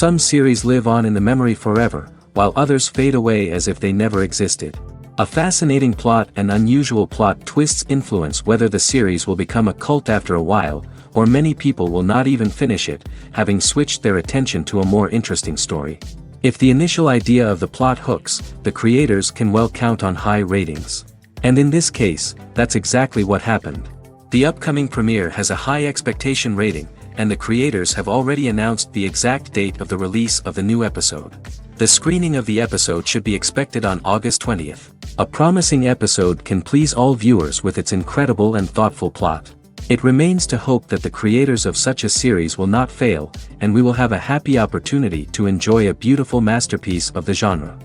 Some series live on in the memory forever, while others fade away as if they never existed. A fascinating plot and unusual plot twists influence whether the series will become a cult after a while, or many people will not even finish it, having switched their attention to a more interesting story. If the initial idea of the plot hooks, the creators can well count on high ratings. And in this case, that's exactly what happened. The upcoming premiere has a high expectation rating, and the creators have already announced the exact date of the release of the new episode. The screening of the episode should be expected on August 20th. A promising episode can please all viewers with its incredible and thoughtful plot. It remains to hope that the creators of such a series will not fail, and we will have a happy opportunity to enjoy a beautiful masterpiece of the genre.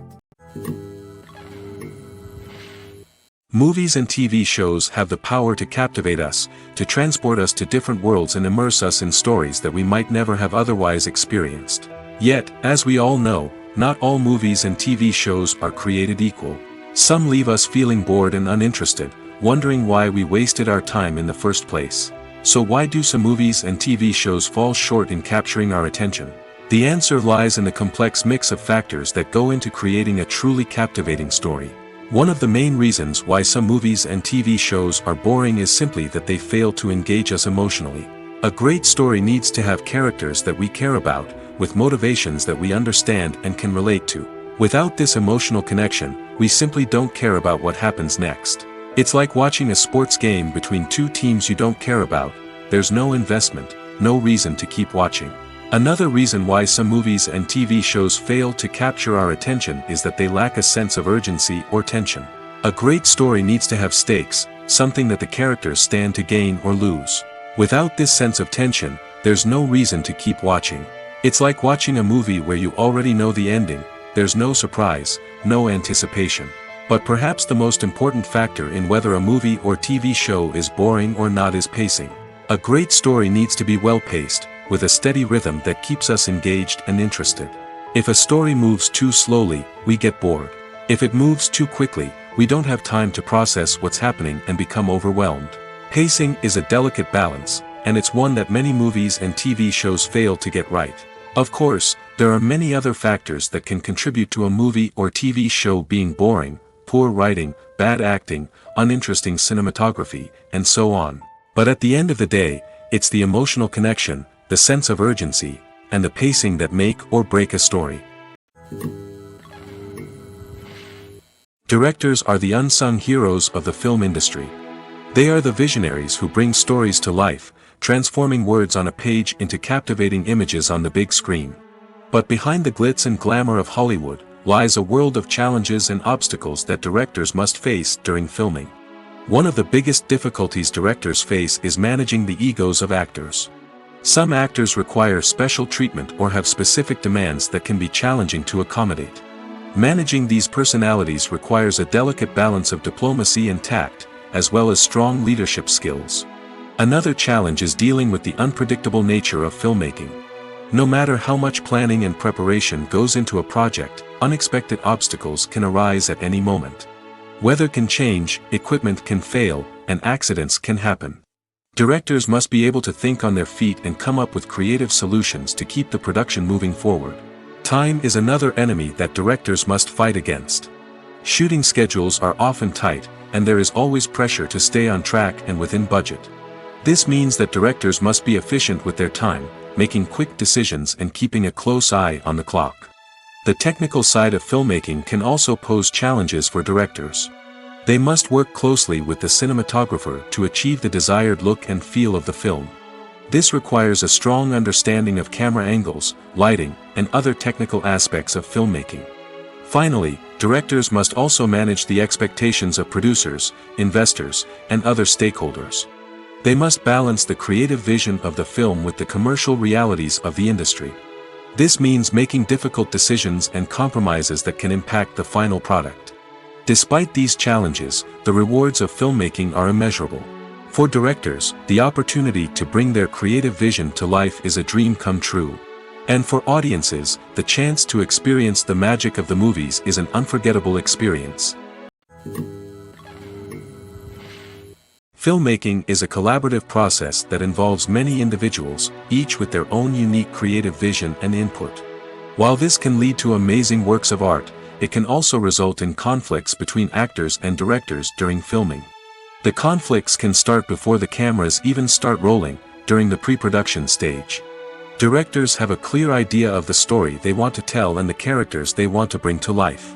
Movies and TV shows have the power to captivate us, to transport us to different worlds and immerse us in stories that we might never have otherwise experienced. Yet, as we all know, not all movies and TV shows are created equal. Some leave us feeling bored and uninterested, wondering why we wasted our time in the first place. So why do some movies and TV shows fall short in capturing our attention? The answer lies in the complex mix of factors that go into creating a truly captivating story. One of the main reasons why some movies and TV shows are boring is simply that they fail to engage us emotionally. A great story needs to have characters that we care about, with motivations that we understand and can relate to. Without this emotional connection, we simply don't care about what happens next. It's like watching a sports game between two teams you don't care about. There's no investment, no reason to keep watching. Another reason why some movies and TV shows fail to capture our attention is that they lack a sense of urgency or tension. A great story needs to have stakes, something that the characters stand to gain or lose. Without this sense of tension, there's no reason to keep watching. It's like watching a movie where you already know the ending. There's no surprise, no anticipation. But perhaps the most important factor in whether a movie or TV show is boring or not is pacing. A great story needs to be well-paced, with a steady rhythm that keeps us engaged and interested. If a story moves too slowly, we get bored. If it moves too quickly, we don't have time to process what's happening and become overwhelmed. Pacing is a delicate balance, and it's one that many movies and TV shows fail to get right. Of course, there are many other factors that can contribute to a movie or TV show being boring: poor writing, bad acting, uninteresting cinematography, and so on. But at the end of the day, it's the emotional connection, the sense of urgency, and the pacing that make or break a story. Directors are the unsung heroes of the film industry. They are the visionaries who bring stories to life, transforming words on a page into captivating images on the big screen. But behind the glitz and glamour of Hollywood lies a world of challenges and obstacles that directors must face during filming. One of the biggest difficulties directors face is managing the egos of actors. Some actors require special treatment or have specific demands that can be challenging to accommodate. Managing these personalities requires a delicate balance of diplomacy and tact, as well as strong leadership skills. Another challenge is dealing with the unpredictable nature of filmmaking. No matter how much planning and preparation goes into a project, unexpected obstacles can arise at any moment. Weather can change, equipment can fail, and accidents can happen. Directors must be able to think on their feet and come up with creative solutions to keep the production moving forward. Time is another enemy that directors must fight against. Shooting schedules are often tight, and there is always pressure to stay on track and within budget. This means that directors must be efficient with their time, making quick decisions and keeping a close eye on the clock. The technical side of filmmaking can also pose challenges for directors. They must work closely with the cinematographer to achieve the desired look and feel of the film. This requires a strong understanding of camera angles, lighting, and other technical aspects of filmmaking. Finally, directors must also manage the expectations of producers, investors, and other stakeholders. They must balance the creative vision of the film with the commercial realities of the industry. This means making difficult decisions and compromises that can impact the final product. Despite these challenges, the rewards of filmmaking are immeasurable. For directors, the opportunity to bring their creative vision to life is a dream come true. And for audiences, the chance to experience the magic of the movies is an unforgettable experience. Filmmaking is a collaborative process that involves many individuals, each with their own unique creative vision and input. While this can lead to amazing works of art, it can also result in conflicts between actors and directors during filming. The conflicts can start before the cameras even start rolling, during the pre-production stage. Directors have a clear idea of the story they want to tell and the characters they want to bring to life.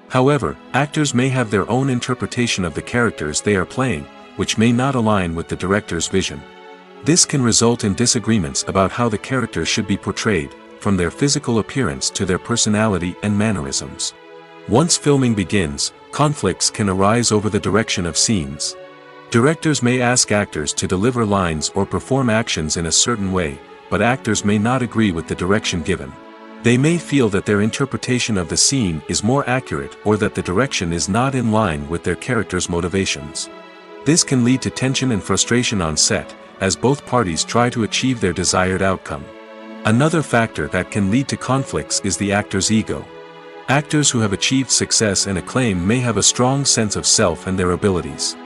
However, actors may have their own interpretation of the characters they are playing, which may not align with the director's vision. This can result in disagreements about how the characters should be portrayed, from their physical appearance to their personality and mannerisms. Once filming begins, conflicts can arise over the direction of scenes. Directors may ask actors to deliver lines or perform actions in a certain way, but actors may not agree with the direction given. They may feel that their interpretation of the scene is more accurate or that the direction is not in line with their character's motivations. This can lead to tension and frustration on set, as both parties try to achieve their desired outcome. Another factor that can lead to conflicts is the actor's ego. Actors who have achieved success and acclaim may have a strong sense of self and their abilities.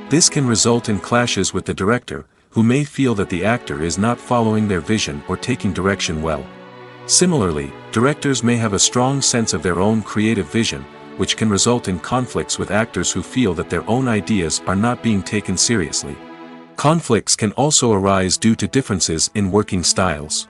This can result in clashes with the director, who may feel that the actor is not following their vision or taking direction well. Similarly, directors may have a strong sense of their own creative vision, which can result in conflicts with actors who feel that their own ideas are not being taken seriously. Conflicts can also arise due to differences in working styles.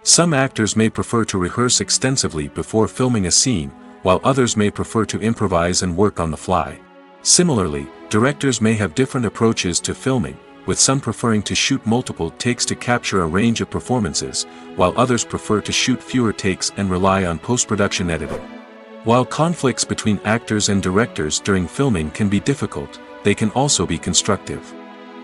Some actors may prefer to rehearse extensively before filming a scene, while others may prefer to improvise and work on the fly. Similarly, directors may have different approaches to filming, with some preferring to shoot multiple takes to capture a range of performances, while others prefer to shoot fewer takes and rely on post-production editing. While conflicts between actors and directors during filming can be difficult, they can also be constructive.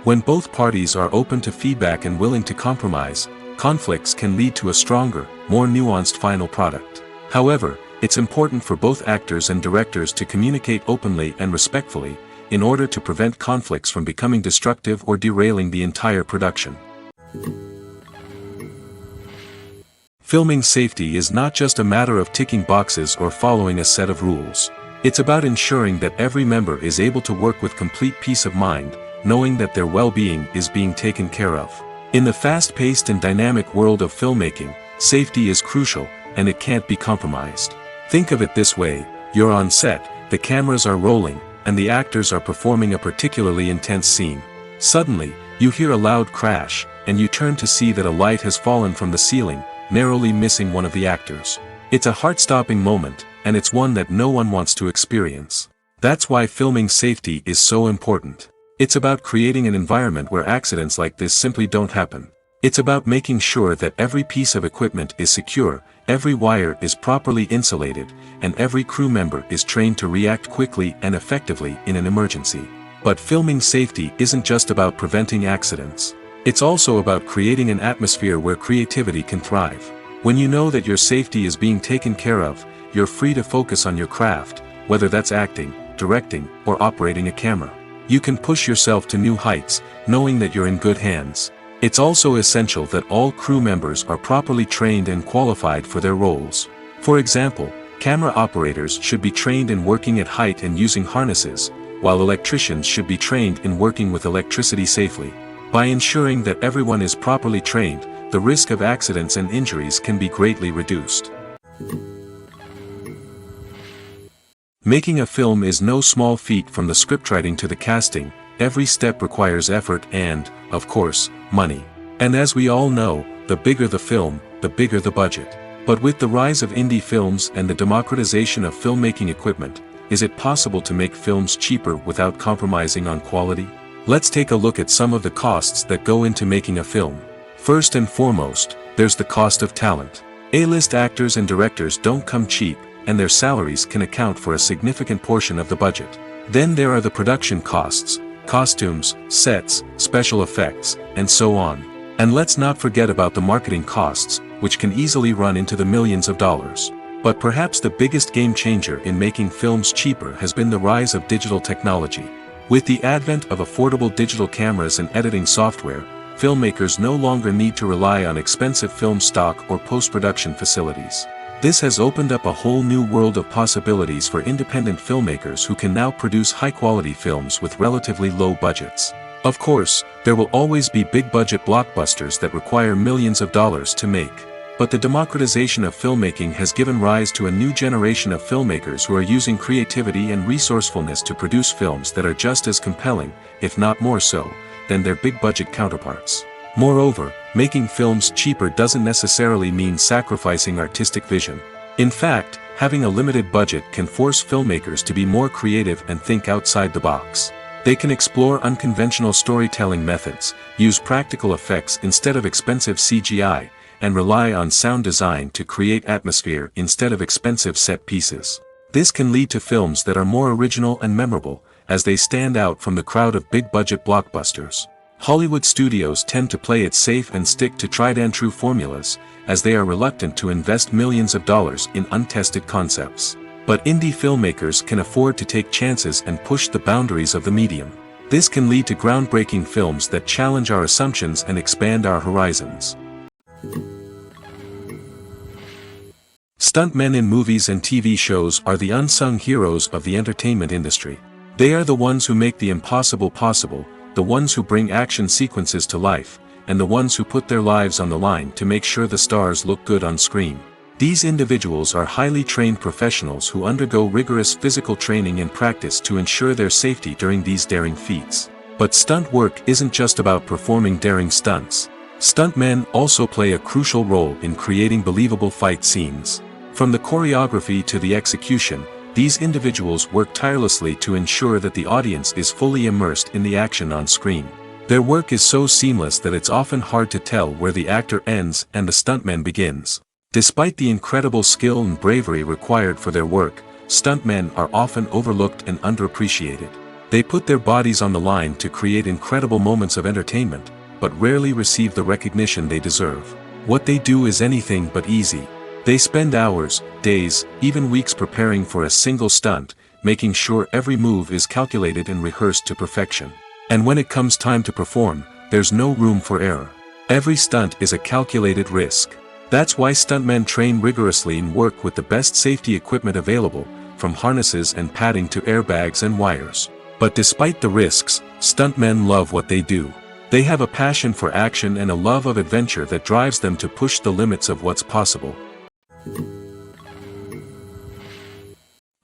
When both parties are open to feedback and willing to compromise, conflicts can lead to a stronger, more nuanced final product. However, it's important for both actors and directors to communicate openly and respectfully, in order to prevent conflicts from becoming destructive or derailing the entire production. Filming safety is not just a matter of ticking boxes or following a set of rules. It's about ensuring that every member is able to work with complete peace of mind, knowing that their well-being is being taken care of. In the fast-paced and dynamic world of filmmaking, safety is crucial, and it can't be compromised. Think of it this way: you're on set, the cameras are rolling, and the actors are performing a particularly intense scene. Suddenly, you hear a loud crash, and you turn to see that a light has fallen from the ceiling, narrowly missing one of the actors. It's a heart-stopping moment, and it's one that no one wants to experience. That's why filming safety is so important. It's about creating an environment where accidents like this simply don't happen. It's about making sure that every piece of equipment is secure, every wire is properly insulated, and every crew member is trained to react quickly and effectively in an emergency. But filming safety isn't just about preventing accidents. It's also about creating an atmosphere where creativity can thrive. When you know that your safety is being taken care of, you're free to focus on your craft, whether that's acting, directing, or operating a camera. You can push yourself to new heights, knowing that you're in good hands. It's also essential that all crew members are properly trained and qualified for their roles. For example, camera operators should be trained in working at height and using harnesses, while electricians should be trained in working with electricity safely. By ensuring that everyone is properly trained, the risk of accidents and injuries can be greatly reduced. Making a film is no small feat. From the scriptwriting to the casting, every step requires effort and, of course, money. And as we all know, the bigger the film, the bigger the budget. But with the rise of indie films and the democratization of filmmaking equipment, is it possible to make films cheaper without compromising on quality? Let's take a look at some of the costs that go into making a film. First and foremost, there's the cost of talent. A-list actors and directors don't come cheap, and their salaries can account for a significant portion of the budget. Then there are the production costs, costumes, sets, special effects, and so on. And let's not forget about the marketing costs, which can easily run into the millions of dollars. But perhaps the biggest game changer in making films cheaper has been the rise of digital technology. With the advent of affordable digital cameras and editing software, filmmakers no longer need to rely on expensive film stock or post-production facilities. This has opened up a whole new world of possibilities for independent filmmakers who can now produce high-quality films with relatively low budgets. Of course, there will always be big-budget blockbusters that require millions of dollars to make. But the democratization of filmmaking has given rise to a new generation of filmmakers who are using creativity and resourcefulness to produce films that are just as compelling, if not more so, than their big-budget counterparts. Moreover, making films cheaper doesn't necessarily mean sacrificing artistic vision. In fact, having a limited budget can force filmmakers to be more creative and think outside the box. They can explore unconventional storytelling methods, use practical effects instead of expensive CGI, and rely on sound design to create atmosphere instead of expensive set pieces. This can lead to films that are more original and memorable, as they stand out from the crowd of big-budget blockbusters. Hollywood studios tend to play it safe and stick to tried-and-true formulas, as they are reluctant to invest millions of dollars in untested concepts. But indie filmmakers can afford to take chances and push the boundaries of the medium. This can lead to groundbreaking films that challenge our assumptions and expand our horizons. Stuntmen in movies and TV shows are the unsung heroes of the entertainment industry. They are the ones who make the impossible possible, the ones who bring action sequences to life, and the ones who put their lives on the line to make sure the stars look good on screen. These individuals are highly trained professionals who undergo rigorous physical training and practice to ensure their safety during these daring feats. But stunt work isn't just about performing daring stunts. Stuntmen also play a crucial role in creating believable fight scenes. From the choreography to the execution, these individuals work tirelessly to ensure that the audience is fully immersed in the action on screen. Their work is so seamless that it's often hard to tell where the actor ends and the stuntman begins. Despite the incredible skill and bravery required for their work, stuntmen are often overlooked and underappreciated. They put their bodies on the line to create incredible moments of entertainment, but rarely receive the recognition they deserve. What they do is anything but easy. They spend hours, days, even weeks preparing for a single stunt, making sure every move is calculated and rehearsed to perfection. And when it comes time to perform, there's no room for error. Every stunt is a calculated risk. That's why stuntmen train rigorously and work with the best safety equipment available, from harnesses and padding to airbags and wires. But despite the risks, stuntmen love what they do. They have a passion for action and a love of adventure that drives them to push the limits of what's possible.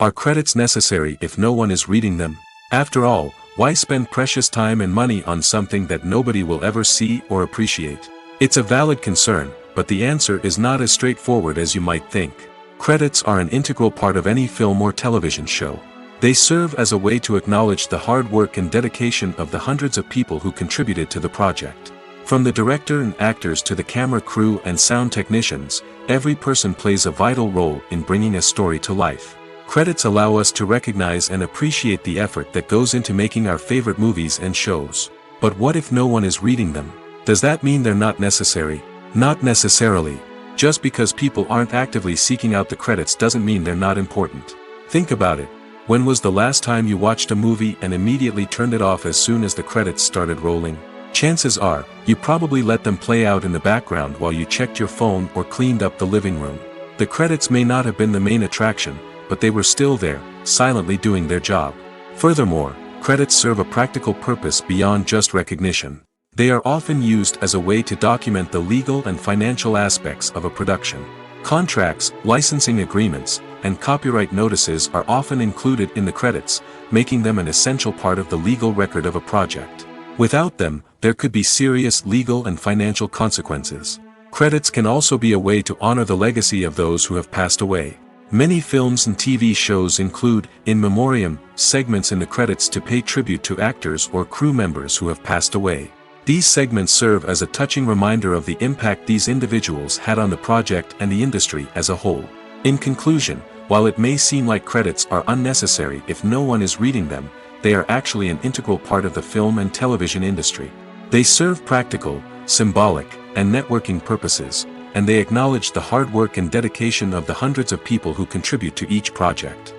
Are credits necessary if no one is reading them? After all, why spend precious time and money on something that nobody will ever see or appreciate? It's a valid concern, but the answer is not as straightforward as you might think. Credits are an integral part of any film or television show. They serve as a way to acknowledge the hard work and dedication of the hundreds of people who contributed to the project. From the director and actors to the camera crew and sound technicians, every person plays a vital role in bringing a story to life. Credits allow us to recognize and appreciate the effort that goes into making our favorite movies and shows. But what if no one is reading them? Does that mean they're not necessary? Not necessarily. Just because people aren't actively seeking out the credits doesn't mean they're not important. Think about it. When was the last time you watched a movie and immediately turned it off as soon as the credits started rolling? Chances are, you probably let them play out in the background while you checked your phone or cleaned up the living room. The credits may not have been the main attraction, but they were still there, silently doing their job. Furthermore, credits serve a practical purpose beyond just recognition. They are often used as a way to document the legal and financial aspects of a production. Contracts, licensing agreements, and copyright notices are often included in the credits, making them an essential part of the legal record of a project. Without them, there could be serious legal and financial consequences. Credits can also be a way to honor the legacy of those who have passed away. Many films and TV shows include, in memoriam, segments in the credits to pay tribute to actors or crew members who have passed away. These segments serve as a touching reminder of the impact these individuals had on the project and the industry as a whole. In conclusion, while it may seem like credits are unnecessary if no one is reading them, they are actually an integral part of the film and television industry. They serve practical, symbolic, and networking purposes, and they acknowledge the hard work and dedication of the hundreds of people who contribute to each project.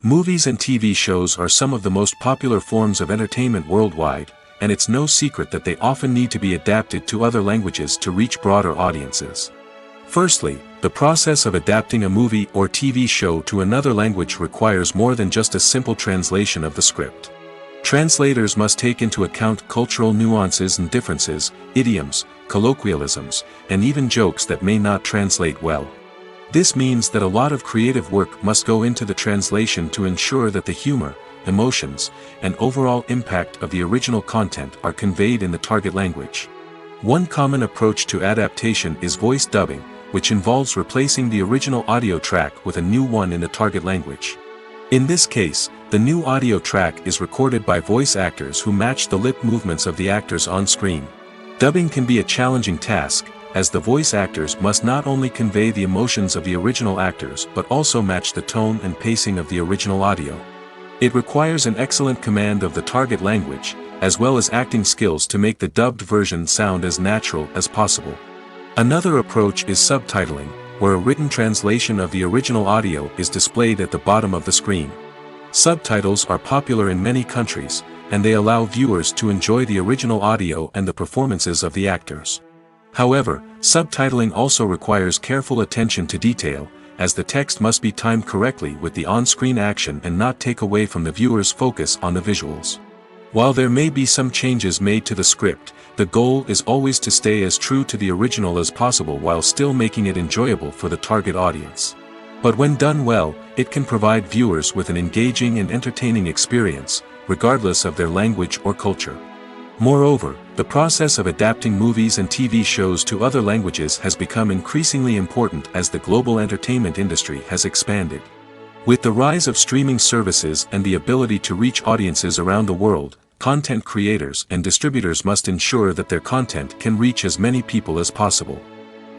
Movies and TV shows are some of the most popular forms of entertainment worldwide, and it's no secret that they often need to be adapted to other languages to reach broader audiences. Firstly, the process of adapting a movie or TV show to another language requires more than just a simple translation of the script. Translators must take into account cultural nuances and differences, idioms, colloquialisms, and even jokes that may not translate well. This means that a lot of creative work must go into the translation to ensure that the humor, emotions, and overall impact of the original content are conveyed in the target language. One common approach to adaptation is voice dubbing, which involves replacing the original audio track with a new one in the target language. In this case, the new audio track is recorded by voice actors who match the lip movements of the actors on screen. Dubbing can be a challenging task, as the voice actors must not only convey the emotions of the original actors but also match the tone and pacing of the original audio. It requires an excellent command of the target language, as well as acting skills to make the dubbed version sound as natural as possible. Another approach is subtitling, where a written translation of the original audio is displayed at the bottom of the screen. Subtitles are popular in many countries, and they allow viewers to enjoy the original audio and the performances of the actors. However, subtitling also requires careful attention to detail, as the text must be timed correctly with the on-screen action and not take away from the viewer's focus on the visuals. While there may be some changes made to the script, the goal is always to stay as true to the original as possible while still making it enjoyable for the target audience. But when done well, it can provide viewers with an engaging and entertaining experience, regardless of their language or culture. Moreover, the process of adapting movies and TV shows to other languages has become increasingly important as the global entertainment industry has expanded. With the rise of streaming services and the ability to reach audiences around the world, content creators and distributors must ensure that their content can reach as many people as possible.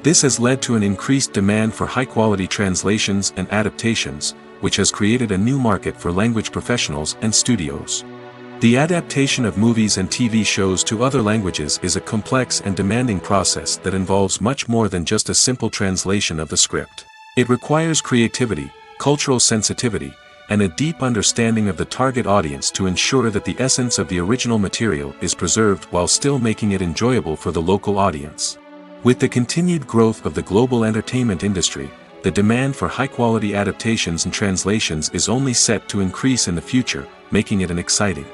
This has led to an increased demand for high-quality translations and adaptations, which has created a new market for language professionals and studios. The adaptation of movies and TV shows to other languages is a complex and demanding process that involves much more than just a simple translation of the script. It requires creativity, cultural sensitivity, and a deep understanding of the target audience to ensure that the essence of the original material is preserved while still making it enjoyable for the local audience. With the continued growth of the global entertainment industry, the demand for high-quality adaptations and translations is only set to increase in the future, making it an exciting.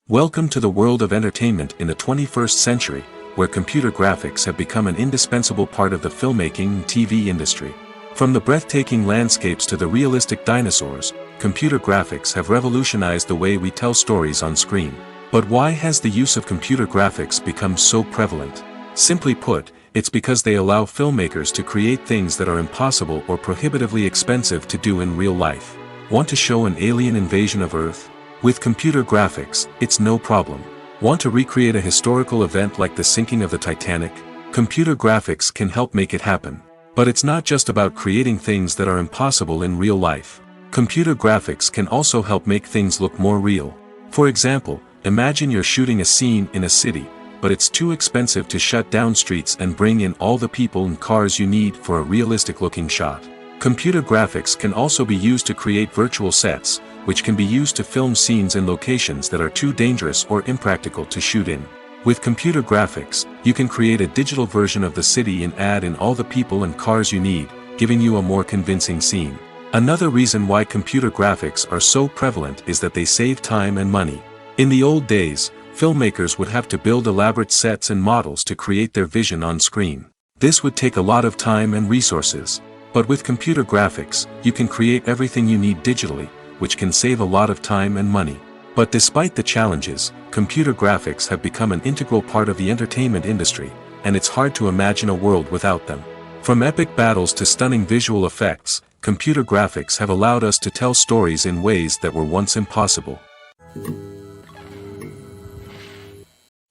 Welcome to the world of entertainment in the 21st century, where computer graphics have become an indispensable part of the filmmaking and TV industry. From the breathtaking landscapes to the realistic dinosaurs, computer graphics have revolutionized the way we tell stories on screen. But why has the use of computer graphics become so prevalent? Simply put, it's because they allow filmmakers to create things that are impossible or prohibitively expensive to do in real life. Want to show an alien invasion of Earth? With computer graphics, it's no problem. Want to recreate a historical event like the sinking of the Titanic? Computer graphics can help make it happen. But it's not just about creating things that are impossible in real life. Computer graphics can also help make things look more real. For example, imagine you're shooting a scene in a city, but it's too expensive to shut down streets and bring in all the people and cars you need for a realistic-looking shot. Computer graphics can also be used to create virtual sets, which can be used to film scenes in locations that are too dangerous or impractical to shoot in. With computer graphics, you can create a digital version of the city and add in all the people and cars you need, giving you a more convincing scene. Another reason why computer graphics are so prevalent is that they save time and money. In the old days, filmmakers would have to build elaborate sets and models to create their vision on screen. This would take a lot of time and resources. But with computer graphics, you can create everything you need digitally, which can save a lot of time and money. But despite the challenges, computer graphics have become an integral part of the entertainment industry, and it's hard to imagine a world without them. From epic battles to stunning visual effects, computer graphics have allowed us to tell stories in ways that were once impossible.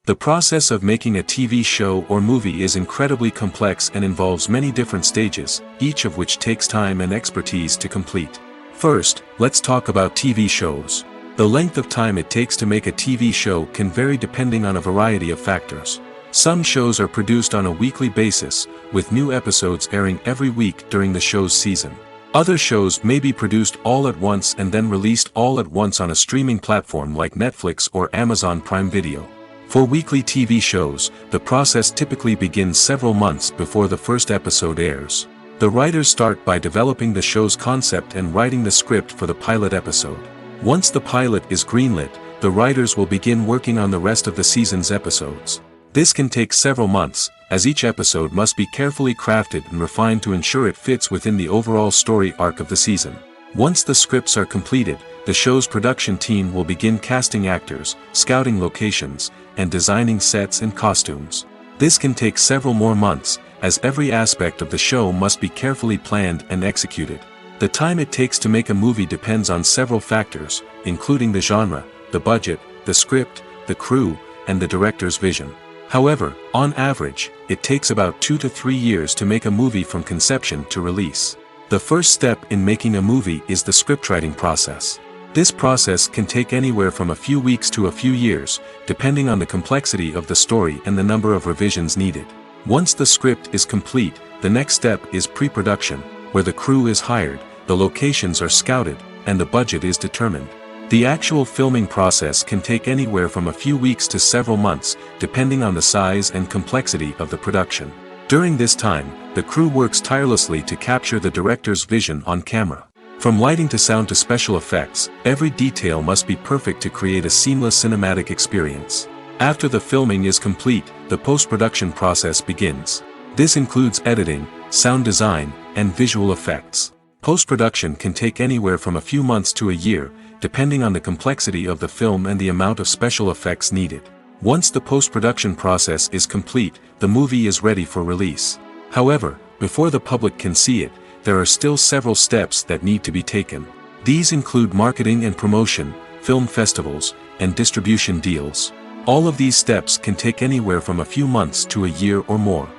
The process of making a TV show or movie is incredibly complex and involves many different stages, each of which takes time and expertise to complete. First, let's talk about TV shows. The length of time it takes to make a TV show can vary depending on a variety of factors. Some shows are produced on a weekly basis, with new episodes airing every week during the show's season. Other shows may be produced all at once and then released all at once on a streaming platform like Netflix or Amazon Prime Video. For weekly TV shows, the process typically begins several months before the first episode airs. The writers start by developing the show's concept and writing the script for the pilot episode. Once the pilot is greenlit, the writers will begin working on the rest of the season's episodes. This can take several months, as each episode must be carefully crafted and refined to ensure it fits within the overall story arc of the season. Once the scripts are completed, the show's production team will begin casting actors, scouting locations, and designing sets and costumes. This can take several more months, as every aspect of the show must be carefully planned and executed. The time it takes to make a movie depends on several factors, including the genre, the budget, the script, the crew, and the director's vision. However, on average, it takes about 2 to 3 years to make a movie from conception to release. The first step in making a movie is the scriptwriting process. This process can take anywhere from a few weeks to a few years, depending on the complexity of the story and the number of revisions needed. Once the script is complete, the next step is pre-production, where the crew is hired, the locations are scouted, and the budget is determined. The actual filming process can take anywhere from a few weeks to several months, depending on the size and complexity of the production. During this time, the crew works tirelessly to capture the director's vision on camera. From lighting to sound to special effects, every detail must be perfect to create a seamless cinematic experience. After the filming is complete, the post-production process begins. This includes editing, sound design, and visual effects. Post-production can take anywhere from a few months to a year, depending on the complexity of the film and the amount of special effects needed. Once the post-production process is complete, the movie is ready for release. However, before the public can see it, there are still several steps that need to be taken. These include marketing and promotion, film festivals, and distribution deals. All of these steps can take anywhere from a few months to a year or more.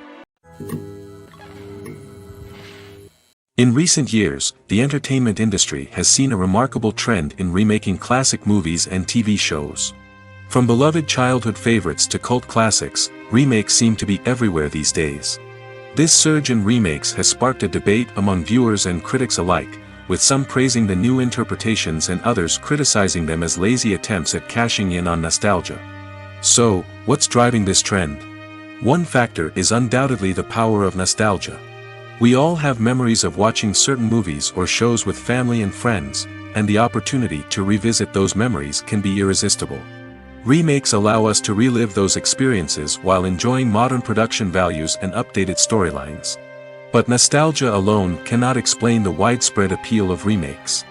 In recent years, the entertainment industry has seen a remarkable trend in remaking classic movies and TV shows. From beloved childhood favorites to cult classics, remakes seem to be everywhere these days. This surge in remakes has sparked a debate among viewers and critics alike, with some praising the new interpretations and others criticizing them as lazy attempts at cashing in on nostalgia. So, what's driving this trend? One factor is undoubtedly the power of nostalgia. We all have memories of watching certain movies or shows with family and friends, and the opportunity to revisit those memories can be irresistible. Remakes allow us to relive those experiences while enjoying modern production values and updated storylines. But nostalgia alone cannot explain the widespread appeal of remakes.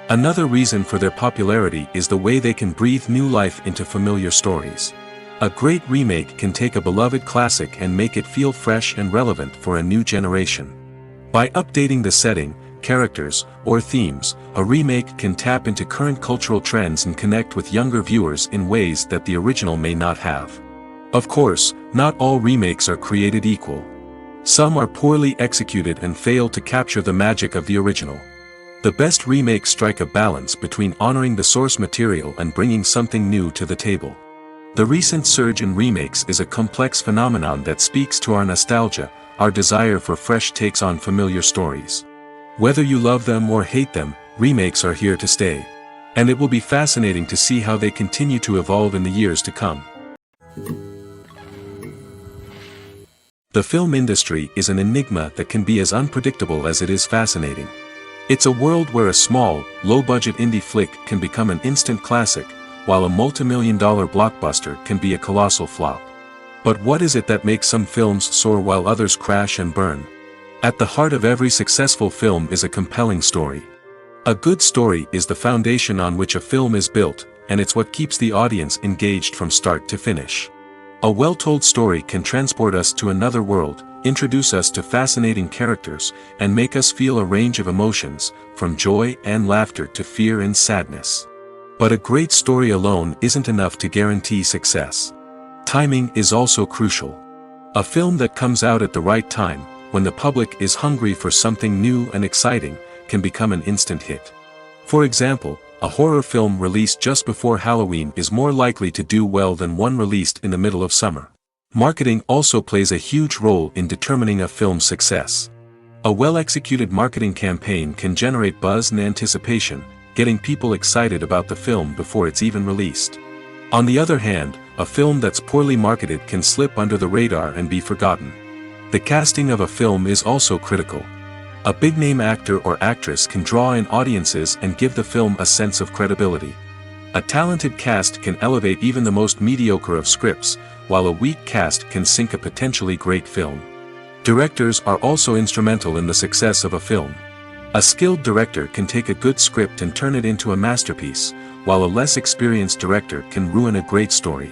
Another reason for their popularity is the way they can breathe new life into familiar stories. A great remake can take a beloved classic and make it feel fresh and relevant for a new generation. By updating the setting, characters, or themes, a remake can tap into current cultural trends and connect with younger viewers in ways that the original may not have. Of course, not all remakes are created equal. Some are poorly executed and fail to capture the magic of the original. The best remakes strike a balance between honoring the source material and bringing something new to the table. The recent surge in remakes is a complex phenomenon that speaks to our nostalgia, our desire for fresh takes on familiar stories. Whether you love them or hate them, remakes are here to stay. And it will be fascinating to see how they continue to evolve in the years to come. The film industry is an enigma that can be as unpredictable as it is fascinating. It's a world where a small, low-budget indie flick can become an instant classic, while a multi-million-dollar blockbuster can be a colossal flop. But what is it that makes some films soar while others crash and burn? At the heart of every successful film is a compelling story. A good story is the foundation on which a film is built, and it's what keeps the audience engaged from start to finish. A well-told story can transport us to another world, introduce us to fascinating characters, and make us feel a range of emotions, from joy and laughter to fear and sadness. But a great story alone isn't enough to guarantee success. Timing is also crucial. A film that comes out at the right time, when the public is hungry for something new and exciting, can become an instant hit. For example, a horror film released just before Halloween is more likely to do well than one released in the middle of summer. Marketing also plays a huge role in determining a film's success. A well-executed marketing campaign can generate buzz and anticipation, getting people excited about the film before it's even released. On the other hand, a film that's poorly marketed can slip under the radar and be forgotten. The casting of a film is also critical. A big-name actor or actress can draw in audiences and give the film a sense of credibility. A talented cast can elevate even the most mediocre of scripts, while a weak cast can sink a potentially great film. Directors are also instrumental in the success of a film. A skilled director can take a good script and turn it into a masterpiece, while a less experienced director can ruin a great story.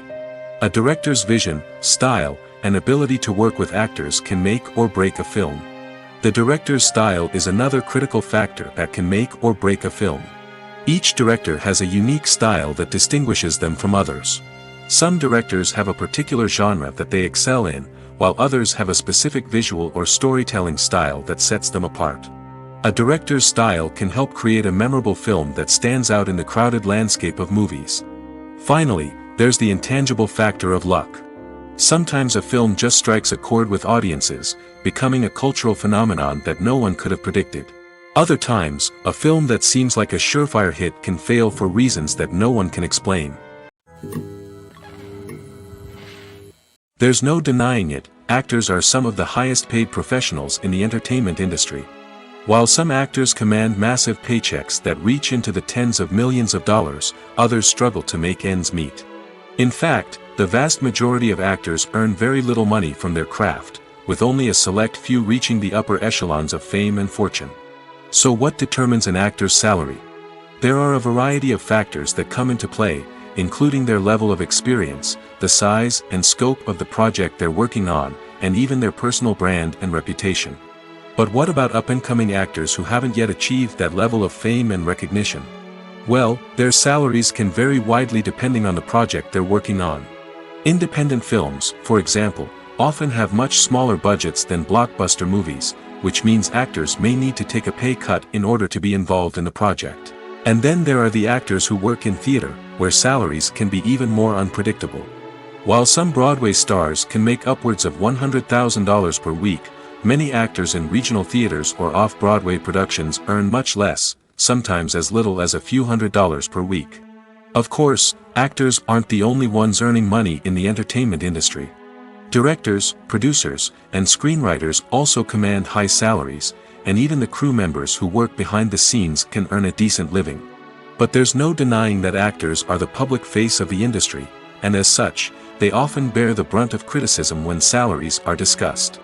A director's vision, style, and ability to work with actors can make or break a film. The director's style is another critical factor that can make or break a film. Each director has a unique style that distinguishes them from others. Some directors have a particular genre that they excel in, while others have a specific visual or storytelling style that sets them apart. A director's style can help create a memorable film that stands out in the crowded landscape of movies. Finally, there's the intangible factor of luck. Sometimes a film just strikes a chord with audiences, becoming a cultural phenomenon that no one could have predicted. Other times, a film that seems like a surefire hit can fail for reasons that no one can explain. There's no denying it, actors are some of the highest paid professionals in the entertainment industry. While some actors command massive paychecks that reach into the tens of millions of dollars, others struggle to make ends meet. In fact, the vast majority of actors earn very little money from their craft, with only a select few reaching the upper echelons of fame and fortune. So what determines an actor's salary? There are a variety of factors that come into play, including their level of experience, the size and scope of the project they're working on, and even their personal brand and reputation. But what about up-and-coming actors who haven't yet achieved that level of fame and recognition? Well, their salaries can vary widely depending on the project they're working on. Independent films, for example, often have much smaller budgets than blockbuster movies, which means actors may need to take a pay cut in order to be involved in the project. And then there are the actors who work in theater, where salaries can be even more unpredictable. While some Broadway stars can make upwards of $100,000 per week, many actors in regional theaters or off-Broadway productions earn much less, sometimes as little as a few $100s per week. Of course, actors aren't the only ones earning money in the entertainment industry. Directors, producers, and screenwriters also command high salaries, and even the crew members who work behind the scenes can earn a decent living. But there's no denying that actors are the public face of the industry, and as such, they often bear the brunt of criticism when salaries are discussed.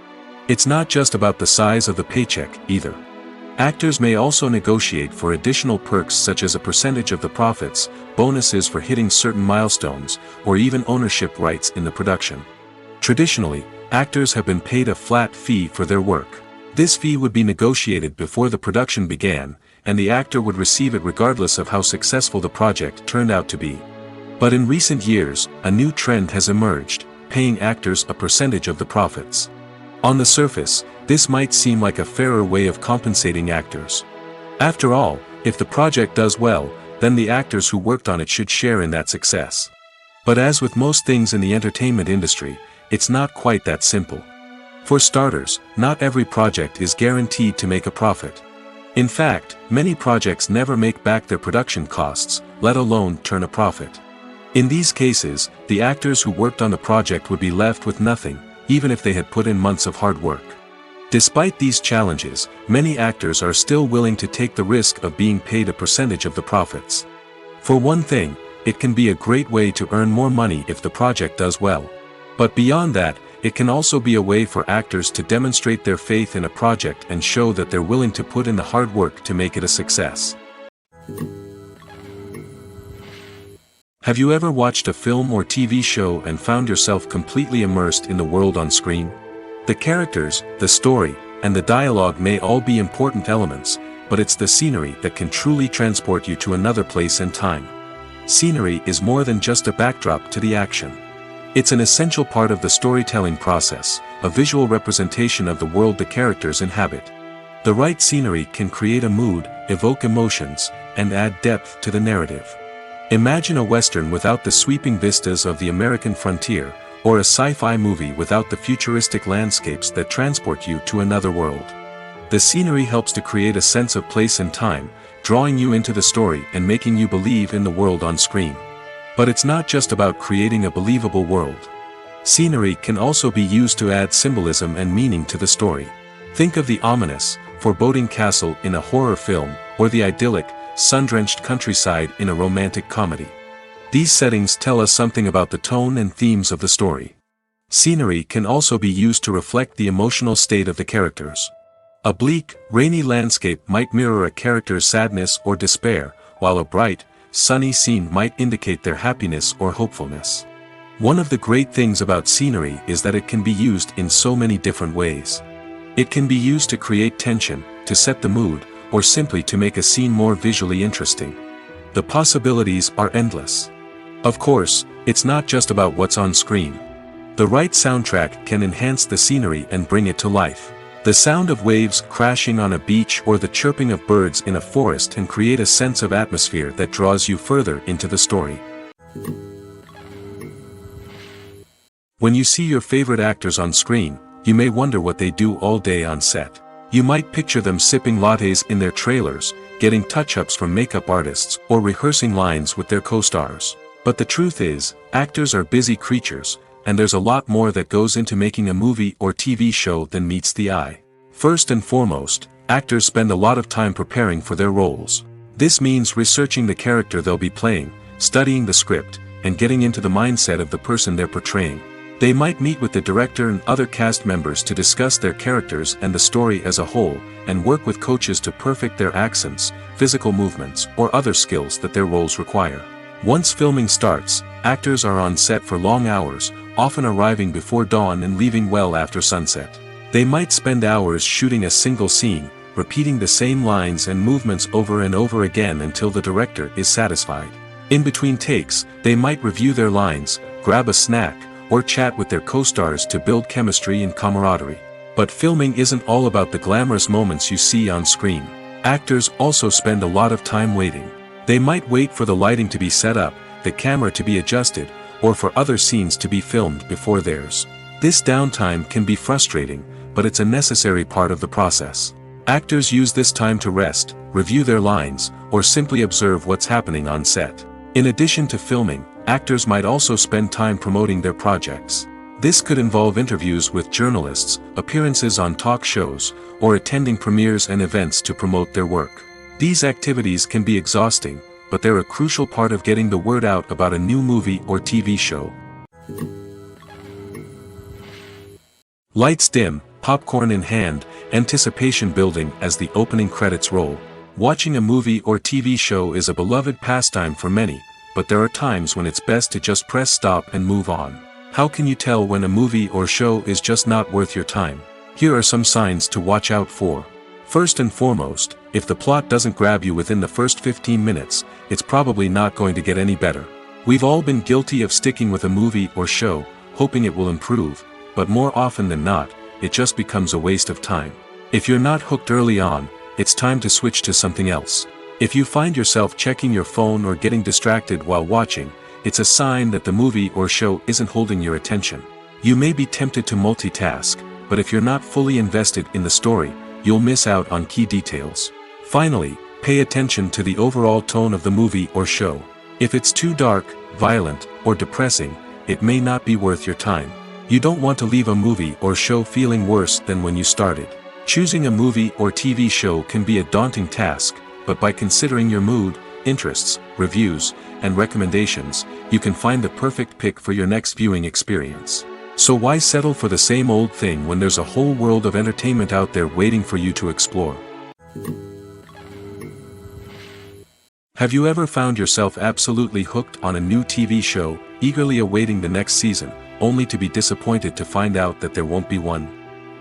It's not just about the size of the paycheck, either. Actors may also negotiate for additional perks such as a percentage of the profits, bonuses for hitting certain milestones, or even ownership rights in the production. Traditionally, actors have been paid a flat fee for their work. This fee would be negotiated before the production began, and the actor would receive it regardless of how successful the project turned out to be. But in recent years, a new trend has emerged, paying actors a percentage of the profits. On the surface, this might seem like a fairer way of compensating actors. After all, if the project does well, then the actors who worked on it should share in that success. But as with most things in the entertainment industry, it's not quite that simple. For starters, not every project is guaranteed to make a profit. In fact, many projects never make back their production costs, let alone turn a profit. In these cases, the actors who worked on the project would be left with nothing, even if they had put in months of hard work. Despite these challenges, many actors are still willing to take the risk of being paid a percentage of the profits. For one thing, it can be a great way to earn more money if the project does well. But beyond that, it can also be a way for actors to demonstrate their faith in a project and show that they're willing to put in the hard work to make it a success. Have you ever watched a film or TV show and found yourself completely immersed in the world on screen? The characters, the story, and the dialogue may all be important elements, but it's the scenery that can truly transport you to another place and time. Scenery is more than just a backdrop to the action. It's an essential part of the storytelling process, a visual representation of the world the characters inhabit. The right scenery can create a mood, evoke emotions, and add depth to the narrative. Imagine a Western without the sweeping vistas of the American frontier, or a sci-fi movie without the futuristic landscapes that transport you to another world. The scenery helps to create a sense of place and time, drawing you into the story and making you believe in the world on screen. But it's not just about creating a believable world. Scenery can also be used to add symbolism and meaning to the story. Think of the ominous, foreboding castle in a horror film, or the idyllic, sun-drenched countryside in a romantic comedy. These settings tell us something about the tone and themes of the story. Scenery can also be used to reflect the emotional state of the characters. A bleak, rainy landscape might mirror a character's sadness or despair, while a bright, sunny scene might indicate their happiness or hopefulness. One of the great things about scenery is that it can be used in so many different ways. It can be used to create tension, to set the mood, or simply to make a scene more visually interesting. The possibilities are endless. Of course, it's not just about what's on screen. The right soundtrack can enhance the scenery and bring it to life. The sound of waves crashing on a beach or the chirping of birds in a forest can create a sense of atmosphere that draws you further into the story. When you see your favorite actors on screen, you may wonder what they do all day on set. You might picture them sipping lattes in their trailers, getting touch-ups from makeup artists, or rehearsing lines with their co-stars. But the truth is, actors are busy creatures, and there's a lot more that goes into making a movie or TV show than meets the eye. First and foremost, actors spend a lot of time preparing for their roles. This means researching the character they'll be playing, studying the script, and getting into the mindset of the person they're portraying. They might meet with the director and other cast members to discuss their characters and the story as a whole, and work with coaches to perfect their accents, physical movements, or other skills that their roles require. Once filming starts, actors are on set for long hours, often arriving before dawn and leaving well after sunset. They might spend hours shooting a single scene, repeating the same lines and movements over and over again until the director is satisfied. In between takes, they might review their lines, grab a snack, or chat with their co-stars to build chemistry and camaraderie. But filming isn't all about the glamorous moments you see on screen. Actors also spend a lot of time waiting. They might wait for the lighting to be set up, the camera to be adjusted, or for other scenes to be filmed before theirs. This downtime can be frustrating, but it's a necessary part of the process. Actors use this time to rest, review their lines, or simply observe what's happening on set. In addition to filming, actors might also spend time promoting their projects. This could involve interviews with journalists, appearances on talk shows, or attending premieres and events to promote their work. These activities can be exhausting, but they're a crucial part of getting the word out about a new movie or TV show. Lights dim, popcorn in hand, anticipation building as the opening credits roll. Watching a movie or TV show is a beloved pastime for many, but there are times when it's best to just press stop and move on. How can you tell when a movie or show is just not worth your time? Here are some signs to watch out for. First and foremost, if the plot doesn't grab you within the first 15 minutes, it's probably not going to get any better. We've all been guilty of sticking with a movie or show, hoping it will improve, but more often than not, it just becomes a waste of time. If you're not hooked early on, it's time to switch to something else. If you find yourself checking your phone or getting distracted while watching, it's a sign that the movie or show isn't holding your attention. You may be tempted to multitask, but if you're not fully invested in the story, you'll miss out on key details. Finally, pay attention to the overall tone of the movie or show. If it's too dark, violent, or depressing, it may not be worth your time. You don't want to leave a movie or show feeling worse than when you started. Choosing a movie or TV show can be a daunting task, but by considering your mood, interests, reviews, and recommendations, you can find the perfect pick for your next viewing experience. So why settle for the same old thing when there's a whole world of entertainment out there waiting for you to explore? Have you ever found yourself absolutely hooked on a new TV show, eagerly awaiting the next season, only to be disappointed to find out that there won't be one?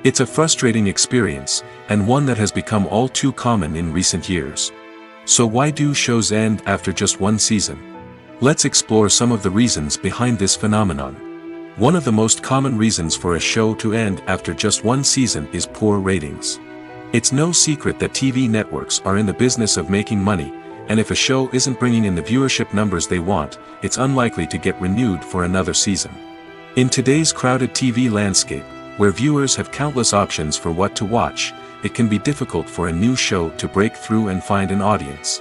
It's a frustrating experience, and one that has become all too common in recent years. So why do shows end after just one season? Let's explore some of the reasons behind this phenomenon. One of the most common reasons for a show to end after just one season is poor ratings. It's no secret that TV networks are in the business of making money, and if a show isn't bringing in the viewership numbers they want, it's unlikely to get renewed for another season. In today's crowded TV landscape, where viewers have countless options for what to watch, it can be difficult for a new show to break through and find an audience.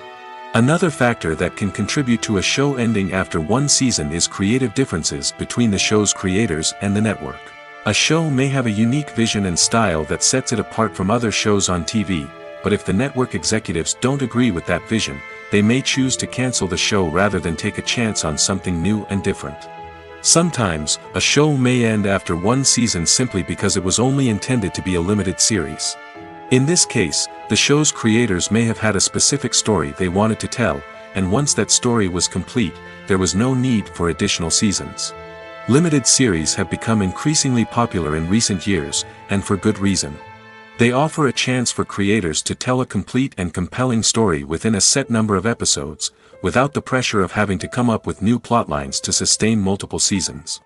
Another factor that can contribute to a show ending after one season is creative differences between the show's creators and the network. A show may have a unique vision and style that sets it apart from other shows on TV, but if the network executives don't agree with that vision, they may choose to cancel the show rather than take a chance on something new and different. Sometimes, a show may end after one season simply because it was only intended to be a limited series. In this case, the show's creators may have had a specific story they wanted to tell, and once that story was complete, there was no need for additional seasons. Limited series have become increasingly popular in recent years, and for good reason. They offer a chance for creators to tell a complete and compelling story within a set number of episodes, without the pressure of having to come up with new plotlines to sustain multiple seasons.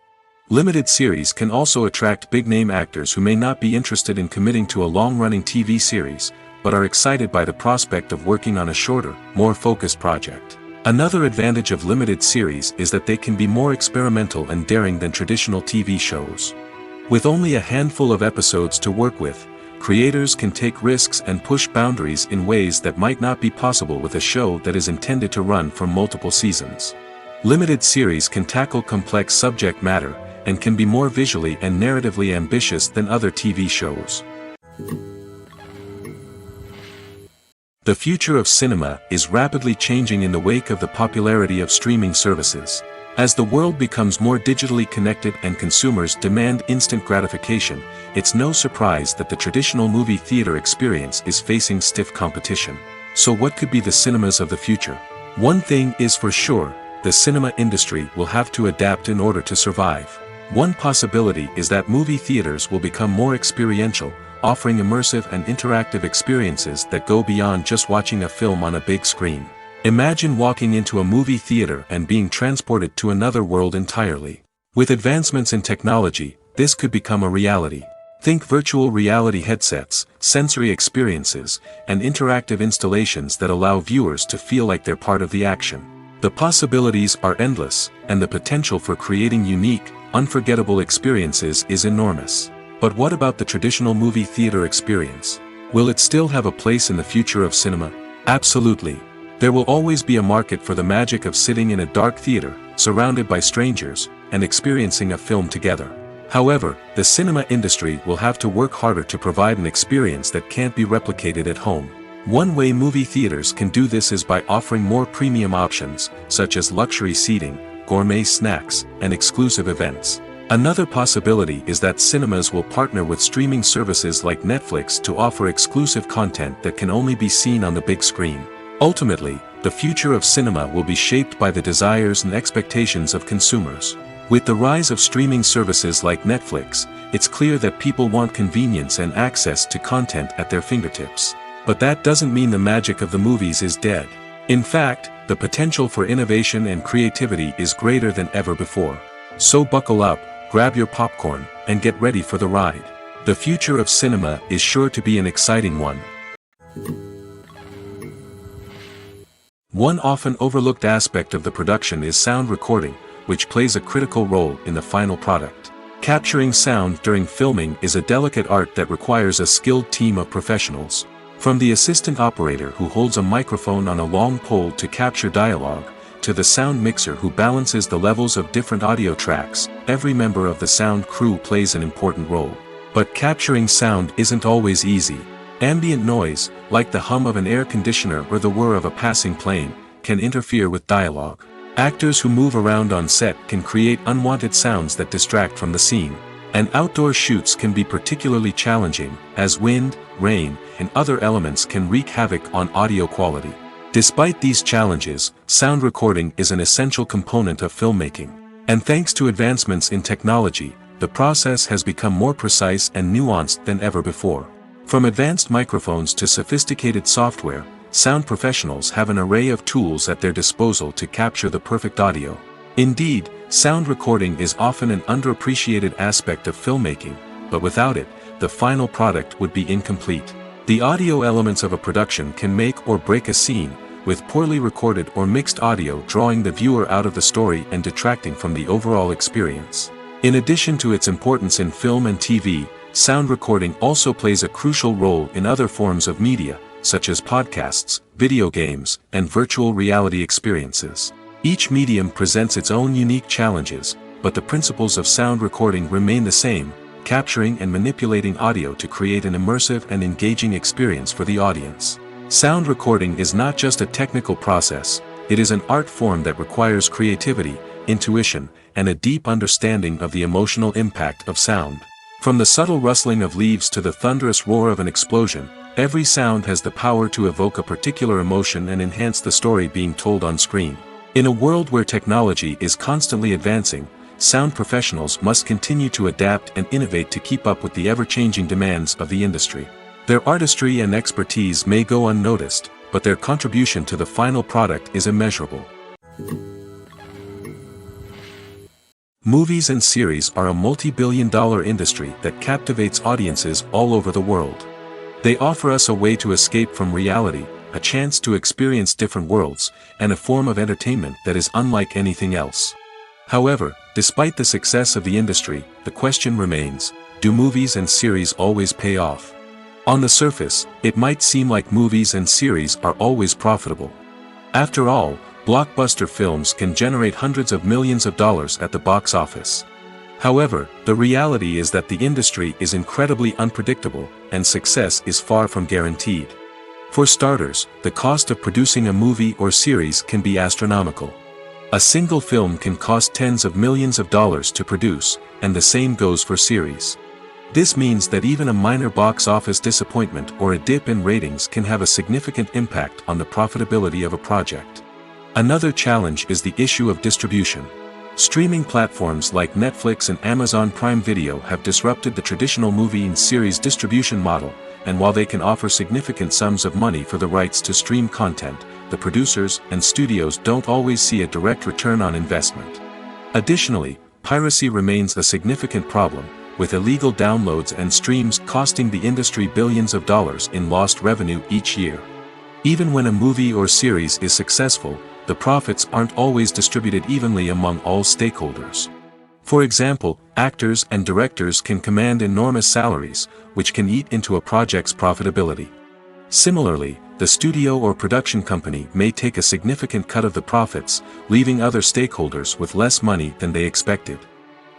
Limited series can also attract big-name actors who may not be interested in committing to a long-running TV series, but are excited by the prospect of working on a shorter, more focused project. Another advantage of limited series is that they can be more experimental and daring than traditional TV shows. With only a handful of episodes to work with, creators can take risks and push boundaries in ways that might not be possible with a show that is intended to run for multiple seasons. Limited series can tackle complex subject matter, and can be more visually and narratively ambitious than other TV shows. The future of cinema is rapidly changing in the wake of the popularity of streaming services. As the world becomes more digitally connected and consumers demand instant gratification, it's no surprise that the traditional movie theater experience is facing stiff competition. So what could be the cinemas of the future? One thing is for sure, the cinema industry will have to adapt in order to survive. One possibility is that movie theaters will become more experiential, offering immersive and interactive experiences that go beyond just watching a film on a big screen. Imagine walking into a movie theater and being transported to another world entirely. With advancements in technology, this could become a reality. Think virtual reality headsets, sensory experiences, and interactive installations that allow viewers to feel like they're part of the action. The possibilities are endless, and the potential for creating unique, unforgettable experiences is enormous. But what about the traditional movie theater experience? Will it still have a place in the future of cinema? Absolutely. There will always be a market for the magic of sitting in a dark theater, surrounded by strangers, and experiencing a film together. However, the cinema industry will have to work harder to provide an experience that can't be replicated at home. One way movie theaters can do this is by offering more premium options, such as luxury seating, gourmet snacks, and exclusive events. Another possibility is that cinemas will partner with streaming services like Netflix to offer exclusive content that can only be seen on the big screen. Ultimately, the future of cinema will be shaped by the desires and expectations of consumers. With the rise of streaming services like Netflix, it's clear that people want convenience and access to content at their fingertips. But that doesn't mean the magic of the movies is dead. In fact, the potential for innovation and creativity is greater than ever before. So buckle up, grab your popcorn, and get ready for the ride. The future of cinema is sure to be an exciting one. One often overlooked aspect of the production is sound recording, which plays a critical role in the final product. Capturing sound during filming is a delicate art that requires a skilled team of professionals. From the assistant operator who holds a microphone on a long pole to capture dialogue, to the sound mixer who balances the levels of different audio tracks, every member of the sound crew plays an important role. But capturing sound isn't always easy. Ambient noise, like the hum of an air conditioner or the whir of a passing plane, can interfere with dialogue. Actors who move around on set can create unwanted sounds that distract from the scene. And outdoor shoots can be particularly challenging, as wind, rain, and other elements can wreak havoc on audio quality. Despite these challenges, sound recording is an essential component of filmmaking. And thanks to advancements in technology, the process has become more precise and nuanced than ever before. From advanced microphones to sophisticated software, sound professionals have an array of tools at their disposal to capture the perfect audio. Indeed, sound recording is often an underappreciated aspect of filmmaking, but without it, the final product would be incomplete. The audio elements of a production can make or break a scene, with poorly recorded or mixed audio drawing the viewer out of the story and detracting from the overall experience. In addition to its importance in film and TV, sound recording also plays a crucial role in other forms of media, such as podcasts, video games, and virtual reality experiences. Each medium presents its own unique challenges, but the principles of sound recording remain the same, capturing and manipulating audio to create an immersive and engaging experience for the audience. Sound recording is not just a technical process, it is an art form that requires creativity, intuition, and a deep understanding of the emotional impact of sound. From the subtle rustling of leaves to the thunderous roar of an explosion, every sound has the power to evoke a particular emotion and enhance the story being told on screen. In a world where technology is constantly advancing, sound professionals must continue to adapt and innovate to keep up with the ever-changing demands of the industry. Their artistry and expertise may go unnoticed, but their contribution to the final product is immeasurable. Movies and series are a multi-billion-dollar industry that captivates audiences all over the world. They offer us a way to escape from reality, a chance to experience different worlds, and a form of entertainment that is unlike anything else. However, despite the success of the industry, the question remains, do movies and series always pay off? On the surface, it might seem like movies and series are always profitable. After all, blockbuster films can generate hundreds of millions of dollars at the box office. However, the reality is that the industry is incredibly unpredictable, and success is far from guaranteed. For starters, the cost of producing a movie or series can be astronomical. A single film can cost tens of millions of dollars to produce, and the same goes for series. This means that even a minor box office disappointment or a dip in ratings can have a significant impact on the profitability of a project. Another challenge is the issue of distribution. Streaming platforms like Netflix and Amazon Prime Video have disrupted the traditional movie and series distribution model, and while they can offer significant sums of money for the rights to stream content, the producers and studios don't always see a direct return on investment. Additionally, piracy remains a significant problem, with illegal downloads and streams costing the industry billions of dollars in lost revenue each year. Even when a movie or series is successful, the profits aren't always distributed evenly among all stakeholders. For example, actors and directors can command enormous salaries, which can eat into a project's profitability. Similarly, the studio or production company may take a significant cut of the profits, leaving other stakeholders with less money than they expected.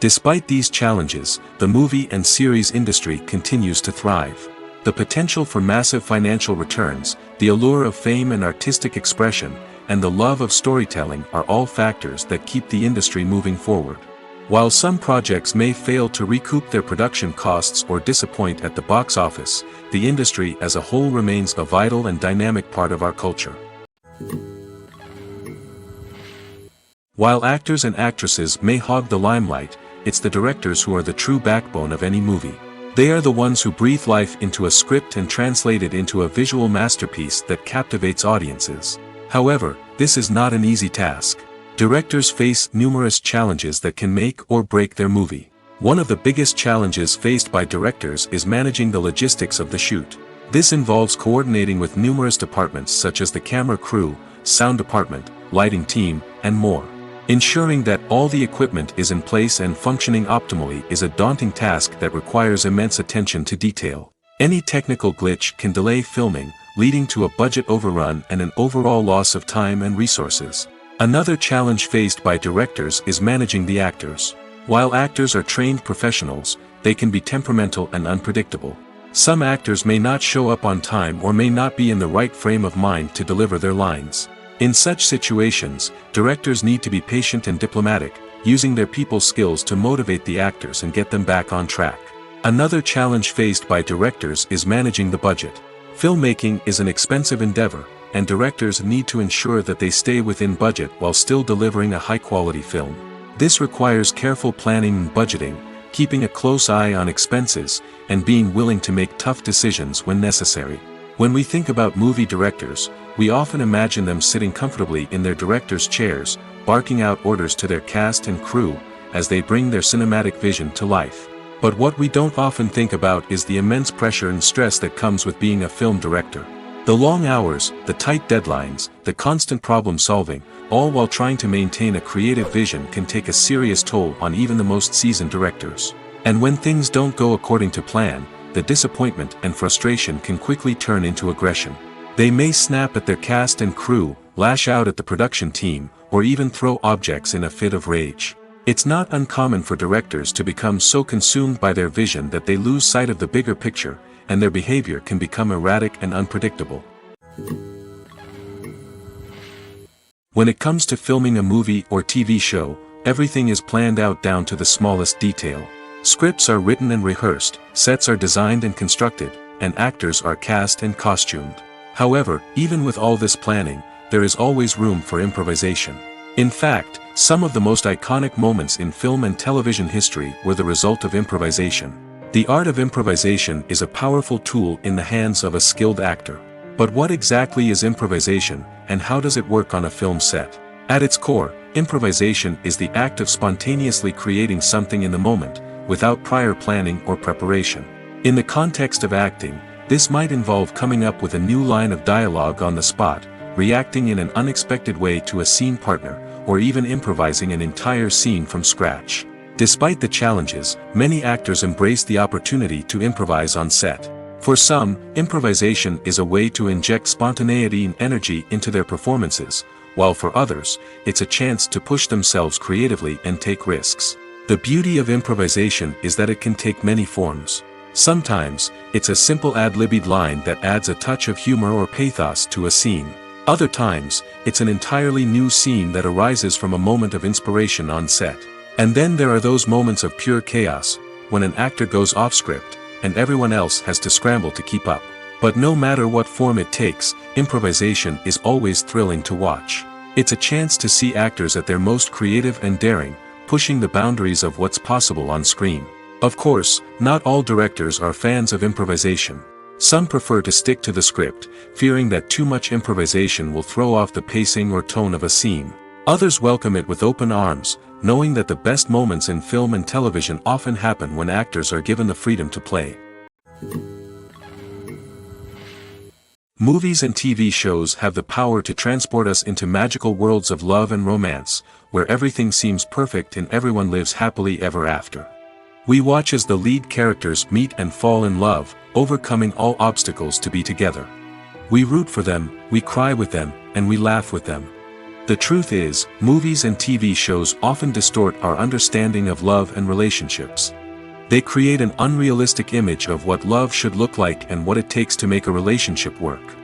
Despite these challenges, the movie and series industry continues to thrive. The potential for massive financial returns, the allure of fame and artistic expression, and the love of storytelling are all factors that keep the industry moving forward. While some projects may fail to recoup their production costs or disappoint at the box office, the industry as a whole remains a vital and dynamic part of our culture. While actors and actresses may hog the limelight, it's the directors who are the true backbone of any movie. They are the ones who breathe life into a script and translate it into a visual masterpiece that captivates audiences. However, this is not an easy task. Directors face numerous challenges that can make or break their movie. One of the biggest challenges faced by directors is managing the logistics of the shoot. This involves coordinating with numerous departments such as the camera crew, sound department, lighting team, and more. Ensuring that all the equipment is in place and functioning optimally is a daunting task that requires immense attention to detail. Any technical glitch can delay filming, leading to a budget overrun and an overall loss of time and resources. Another challenge faced by directors is managing the actors. While actors are trained professionals, they can be temperamental and unpredictable. Some actors may not show up on time or may not be in the right frame of mind to deliver their lines. In such situations, directors need to be patient and diplomatic, using their people skills to motivate the actors and get them back on track. Another challenge faced by directors is managing the budget. Filmmaking is an expensive endeavor, and directors need to ensure that they stay within budget while still delivering a high-quality film. This requires careful planning and budgeting, keeping a close eye on expenses, and being willing to make tough decisions when necessary. When we think about movie directors, we often imagine them sitting comfortably in their director's chairs, barking out orders to their cast and crew, as they bring their cinematic vision to life. But what we don't often think about is the immense pressure and stress that comes with being a film director. The long hours, the tight deadlines, the constant problem solving, all while trying to maintain a creative vision can take a serious toll on even the most seasoned directors. And when things don't go according to plan, the disappointment and frustration can quickly turn into aggression. They may snap at their cast and crew, lash out at the production team, or even throw objects in a fit of rage. It's not uncommon for directors to become so consumed by their vision that they lose sight of the bigger picture, and their behavior can become erratic and unpredictable. When it comes to filming a movie or TV show, everything is planned out down to the smallest detail. Scripts are written and rehearsed, sets are designed and constructed, and actors are cast and costumed. However, even with all this planning, there is always room for improvisation. In fact, some of the most iconic moments in film and television history were the result of improvisation. The art of improvisation is a powerful tool in the hands of a skilled actor. But what exactly is improvisation, and how does it work on a film set? At its core, improvisation is the act of spontaneously creating something in the moment, without prior planning or preparation. In the context of acting, this might involve coming up with a new line of dialogue on the spot, reacting in an unexpected way to a scene partner, or even improvising an entire scene from scratch. Despite the challenges, many actors embrace the opportunity to improvise on set. For some, improvisation is a way to inject spontaneity and energy into their performances, while for others, it's a chance to push themselves creatively and take risks. The beauty of improvisation is that it can take many forms. Sometimes, it's a simple ad-libbed line that adds a touch of humor or pathos to a scene. Other times, it's an entirely new scene that arises from a moment of inspiration on set. And then there are those moments of pure chaos, when an actor goes off script, and everyone else has to scramble to keep up. But no matter what form it takes, improvisation is always thrilling to watch. It's a chance to see actors at their most creative and daring, pushing the boundaries of what's possible on screen. Of course, not all directors are fans of improvisation. Some prefer to stick to the script, fearing that too much improvisation will throw off the pacing or tone of a scene. Others welcome it with open arms, knowing that the best moments in film and television often happen when actors are given the freedom to play. Movies and TV shows have the power to transport us into magical worlds of love and romance, where everything seems perfect and everyone lives happily ever after. We watch as the lead characters meet and fall in love, overcoming all obstacles to be together. We root for them, we cry with them, and we laugh with them. The truth is, movies and TV shows often distort our understanding of love and relationships. They create an unrealistic image of what love should look like and what it takes to make a relationship work.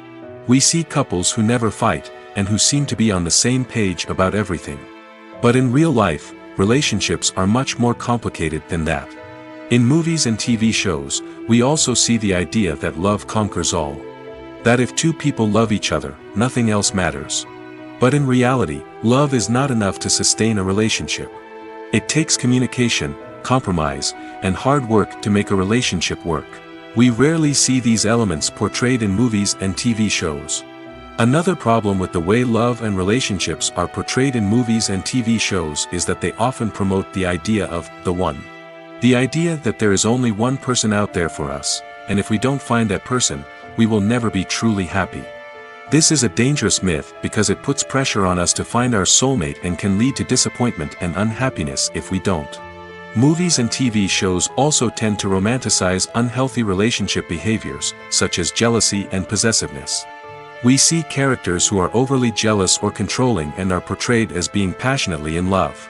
We see couples who never fight, and who seem to be on the same page about everything. But in real life, relationships are much more complicated than that. In movies and TV shows, we also see the idea that love conquers all. That if two people love each other, nothing else matters. But in reality, love is not enough to sustain a relationship. It takes communication, compromise, and hard work to make a relationship work. We rarely see these elements portrayed in movies and TV shows. Another problem with the way love and relationships are portrayed in movies and TV shows is that they often promote the idea of the one. The idea that there is only one person out there for us, and if we don't find that person, we will never be truly happy. This is a dangerous myth because it puts pressure on us to find our soulmate and can lead to disappointment and unhappiness if we don't. Movies and TV shows also tend to romanticize unhealthy relationship behaviors, such as jealousy and possessiveness. We see characters who are overly jealous or controlling and are portrayed as being passionately in love.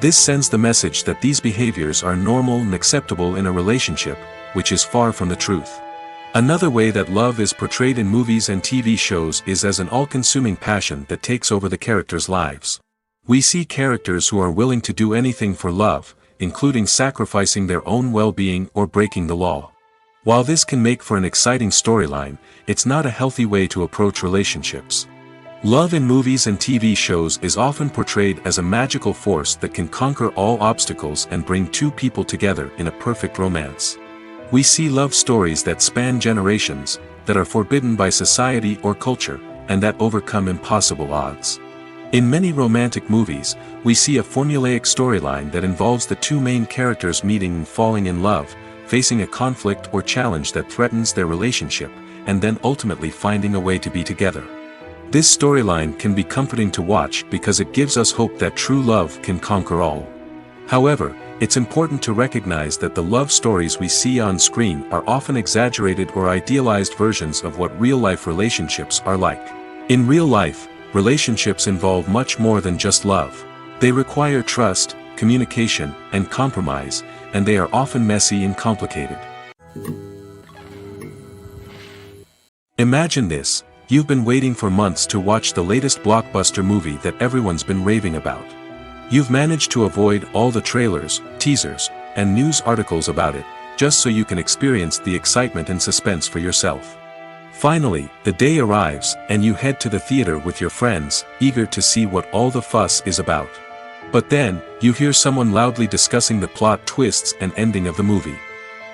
This sends the message that these behaviors are normal and acceptable in a relationship, which is far from the truth. Another way that love is portrayed in movies and TV shows is as an all-consuming passion that takes over the characters' lives. We see characters who are willing to do anything for love, including sacrificing their own well-being or breaking the law. While this can make for an exciting storyline, it's not a healthy way to approach relationships. Love in movies and TV shows is often portrayed as a magical force that can conquer all obstacles and bring two people together in a perfect romance. We see love stories that span generations, that are forbidden by society or culture, and that overcome impossible odds. In many romantic movies, we see a formulaic storyline that involves the two main characters meeting and falling in love, facing a conflict or challenge that threatens their relationship, and then ultimately finding a way to be together. This storyline can be comforting to watch because it gives us hope that true love can conquer all. However, it's important to recognize that the love stories we see on screen are often exaggerated or idealized versions of what real-life relationships are like. In real life, relationships involve much more than just love. They require trust, communication, and compromise, and they are often messy and complicated. Imagine this: You've been waiting for months to watch the latest blockbuster movie that everyone's been raving about. You've managed to avoid all the trailers, teasers, and news articles about it, just so you can experience the excitement and suspense for yourself. Finally, the day arrives, and you head to the theater with your friends, eager to see what all the fuss is about. But then, you hear someone loudly discussing the plot twists and ending of the movie.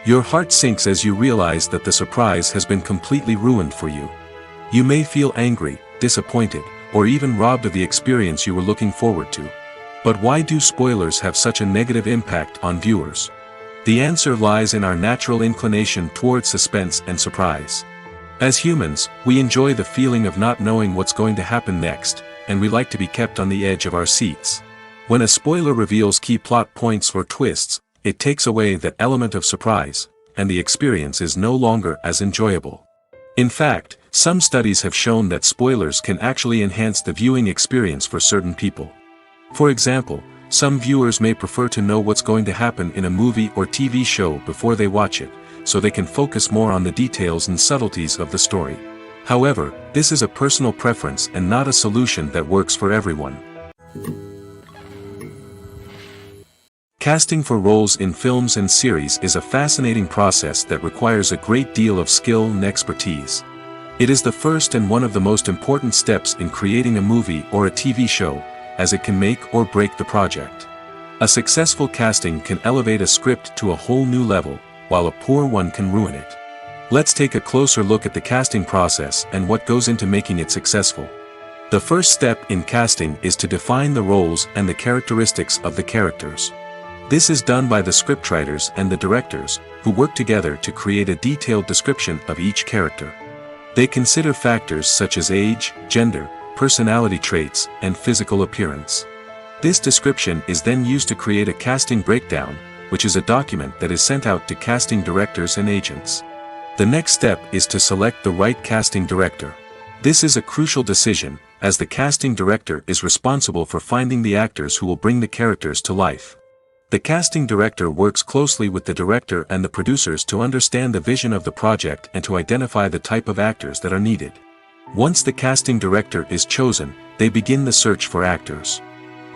Your heart sinks as you realize that the surprise has been completely ruined for you. You may feel angry, disappointed, or even robbed of the experience you were looking forward to. But why do spoilers have such a negative impact on viewers? The answer lies in our natural inclination towards suspense and surprise. As humans, we enjoy the feeling of not knowing what's going to happen next, and we like to be kept on the edge of our seats. When a spoiler reveals key plot points or twists, it takes away that element of surprise, and the experience is no longer as enjoyable. In fact, some studies have shown that spoilers can actually enhance the viewing experience for certain people. For example, some viewers may prefer to know what's going to happen in a movie or TV show before they watch it, so they can focus more on the details and subtleties of the story. However, this is a personal preference and not a solution that works for everyone. Casting for roles in films and series is a fascinating process that requires a great deal of skill and expertise. It is the first and one of the most important steps in creating a movie or a TV show, as it can make or break the project. A successful casting can elevate a script to a whole new level, while a poor one can ruin it. Let's take a closer look at the casting process and what goes into making it successful. The first step in casting is to define the roles and the characteristics of the characters. This is done by the scriptwriters and the directors, who work together to create a detailed description of each character. They consider factors such as age, gender, personality traits, and physical appearance. This description is then used to create a casting breakdown, which is a document that is sent out to casting directors and agents. The next step is to select the right casting director. This is a crucial decision, as the casting director is responsible for finding the actors who will bring the characters to life. The casting director works closely with the director and the producers to understand the vision of the project and to identify the type of actors that are needed. Once the casting director is chosen, they begin the search for actors.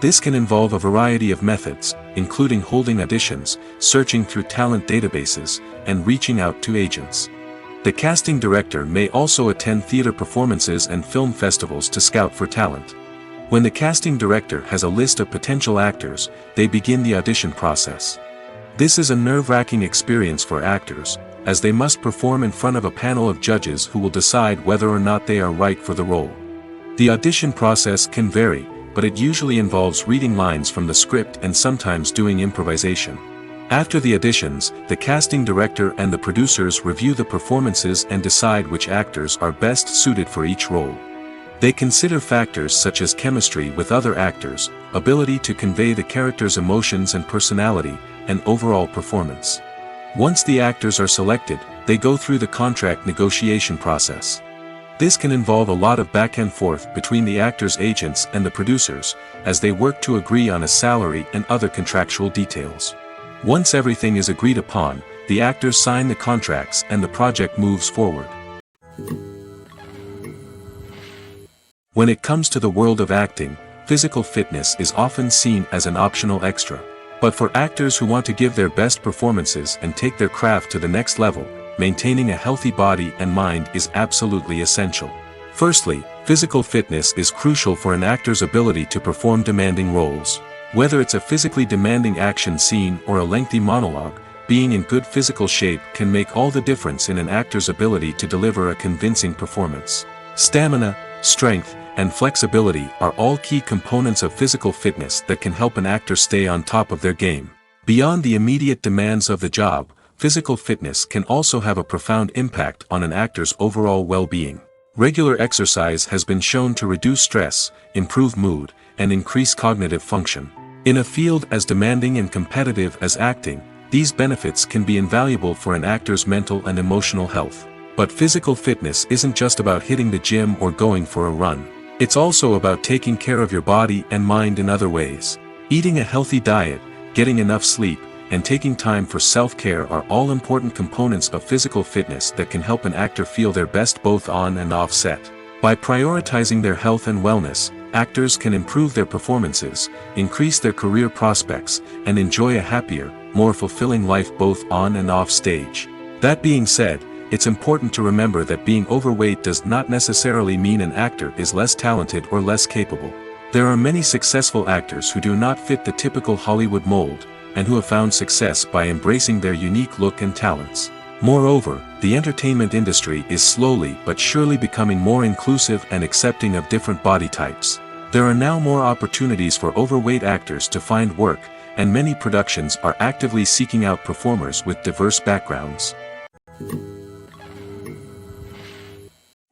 This can involve a variety of methods, including holding auditions, searching through talent databases, and reaching out to agents. The casting director may also attend theater performances and film festivals to scout for talent. When the casting director has a list of potential actors, they begin the audition process. This is a nerve-wracking experience for actors, as they must perform in front of a panel of judges who will decide whether or not they are right for the role. The audition process can vary, but it usually involves reading lines from the script and sometimes doing improvisation. After the auditions, the casting director and the producers review the performances and decide which actors are best suited for each role. They consider factors such as chemistry with other actors, ability to convey the character's emotions and personality, and overall performance. Once the actors are selected, they go through the contract negotiation process. This can involve a lot of back and forth between the actors' agents and the producers, as they work to agree on a salary and other contractual details. Once everything is agreed upon, the actors sign the contracts and the project moves forward. When it comes to the world of acting, physical fitness is often seen as an optional extra. But for actors who want to give their best performances and take their craft to the next level, maintaining a healthy body and mind is absolutely essential. Firstly, physical fitness is crucial for an actor's ability to perform demanding roles. Whether it's a physically demanding action scene or a lengthy monologue, being in good physical shape can make all the difference in an actor's ability to deliver a convincing performance. Stamina, strength, and flexibility are all key components of physical fitness that can help an actor stay on top of their game. Beyond the immediate demands of the job, physical fitness can also have a profound impact on an actor's overall well-being. Regular exercise has been shown to reduce stress, improve mood, and increase cognitive function. In a field as demanding and competitive as acting, these benefits can be invaluable for an actor's mental and emotional health. But physical fitness isn't just about hitting the gym or going for a run. It's also about taking care of your body and mind in other ways. Eating a healthy diet, getting enough sleep, and taking time for self-care are all important components of physical fitness that can help an actor feel their best both on and off set. By prioritizing their health and wellness, actors can improve their performances, increase their career prospects, and enjoy a happier, more fulfilling life both on and off stage. That being said, it's important to remember that being overweight does not necessarily mean an actor is less talented or less capable. There are many successful actors who do not fit the typical Hollywood mold, and who have found success by embracing their unique look and talents. Moreover, the entertainment industry is slowly but surely becoming more inclusive and accepting of different body types. There are now more opportunities for overweight actors to find work, and many productions are actively seeking out performers with diverse backgrounds.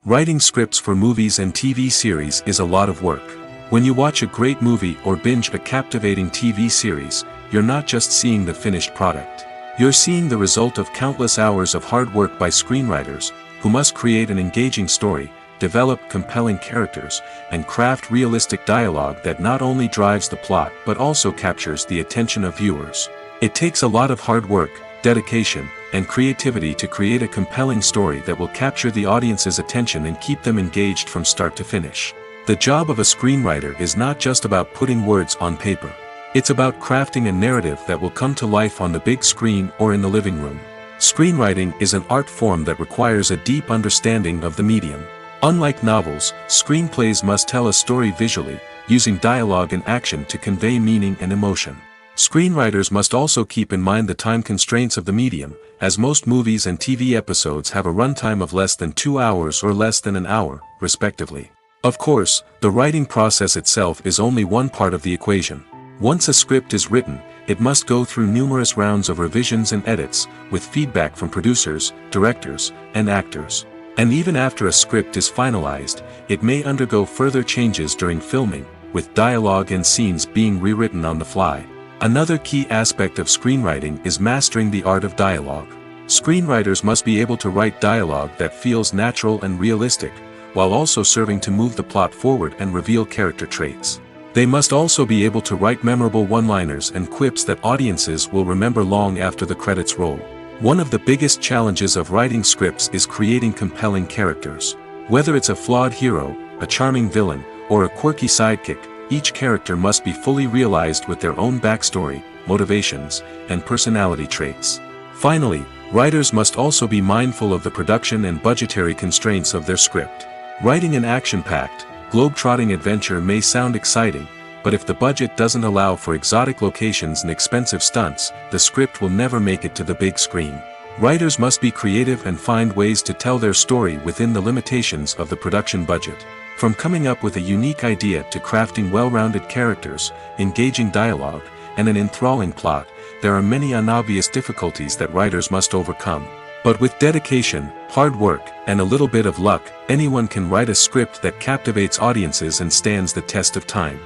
Writing scripts for movies and TV series is a lot of work. When you watch a great movie or binge a captivating TV series, you're not just seeing the finished product. You're seeing the result of countless hours of hard work by screenwriters, who must create an engaging story, develop compelling characters, and craft realistic dialogue that not only drives the plot but also captures the attention of viewers. It takes a lot of hard work, dedication, and creativity to create a compelling story that will capture the audience's attention and keep them engaged from start to finish. The job of a screenwriter is not just about putting words on paper. It's about crafting a narrative that will come to life on the big screen or in the living room. Screenwriting is an art form that requires a deep understanding of the medium. Unlike novels, screenplays must tell a story visually, using dialogue and action to convey meaning and emotion. Screenwriters must also keep in mind the time constraints of the medium, as most movies and TV episodes have a runtime of less than 2 hours or less than an hour, respectively. Of course, the writing process itself is only one part of the equation. Once a script is written, it must go through numerous rounds of revisions and edits, with feedback from producers, directors, and actors. And even after a script is finalized, it may undergo further changes during filming, with dialogue and scenes being rewritten on the fly. Another key aspect of screenwriting is mastering the art of dialogue. Screenwriters must be able to write dialogue that feels natural and realistic, while also serving to move the plot forward and reveal character traits. They must also be able to write memorable one-liners and quips that audiences will remember long after the credits roll. One of the biggest challenges of writing scripts is creating compelling characters. Whether it's a flawed hero, a charming villain, or a quirky sidekick, each character must be fully realized with their own backstory, motivations, and personality traits. Finally, writers must also be mindful of the production and budgetary constraints of their script. Writing an action-packed, globe-trotting adventure may sound exciting, but if the budget doesn't allow for exotic locations and expensive stunts, the script will never make it to the big screen. Writers must be creative and find ways to tell their story within the limitations of the production budget. From coming up with a unique idea to crafting well-rounded characters, engaging dialogue, and an enthralling plot, there are many unobvious difficulties that writers must overcome. But with dedication, hard work, and a little bit of luck, anyone can write a script that captivates audiences and stands the test of time.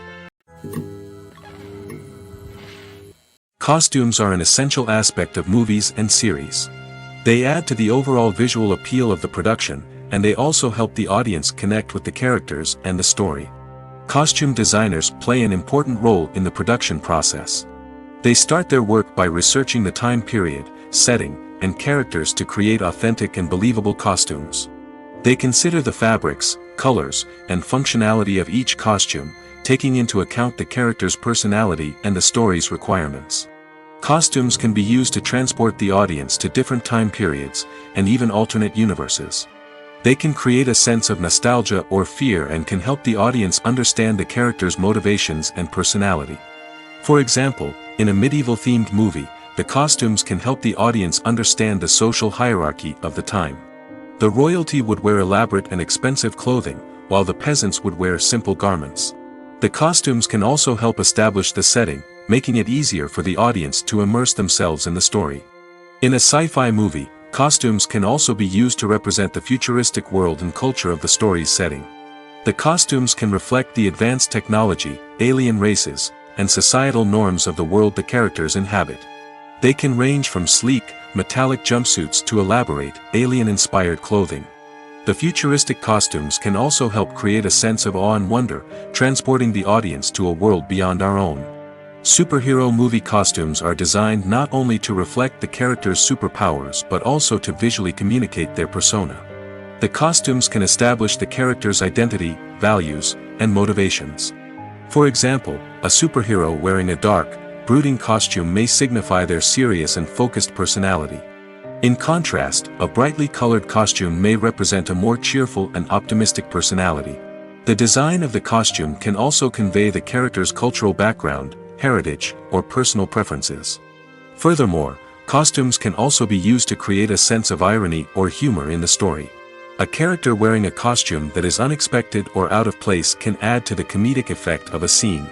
Costumes are an essential aspect of movies and series. They add to the overall visual appeal of the production, and they also help the audience connect with the characters and the story. Costume designers play an important role in the production process. They start their work by researching the time period, setting, and characters to create authentic and believable costumes. They consider the fabrics, colors, and functionality of each costume, taking into account the character's personality and the story's requirements. Costumes can be used to transport the audience to different time periods, and even alternate universes. They can create a sense of nostalgia or fear and can help the audience understand the character's motivations and personality. For example, in a medieval-themed movie, the costumes can help the audience understand the social hierarchy of the time. The royalty would wear elaborate and expensive clothing, while the peasants would wear simple garments. The costumes can also help establish the setting, making it easier for the audience to immerse themselves in the story. In a sci-fi movie, costumes can also be used to represent the futuristic world and culture of the story's setting. The costumes can reflect the advanced technology, alien races, and societal norms of the world the characters inhabit. They can range from sleek, metallic jumpsuits to elaborate, alien-inspired clothing. The futuristic costumes can also help create a sense of awe and wonder, transporting the audience to a world beyond our own. Superhero movie costumes are designed not only to reflect the character's superpowers but also to visually communicate their persona. The costumes can establish the character's identity, values, and motivations. For example, a superhero wearing a dark, brooding costume may signify their serious and focused personality. In contrast, a brightly colored costume may represent a more cheerful and optimistic personality. The design of the costume can also convey the character's cultural background, heritage, or personal preferences. Furthermore, costumes can also be used to create a sense of irony or humor in the story. A character wearing a costume that is unexpected or out of place can add to the comedic effect of a scene.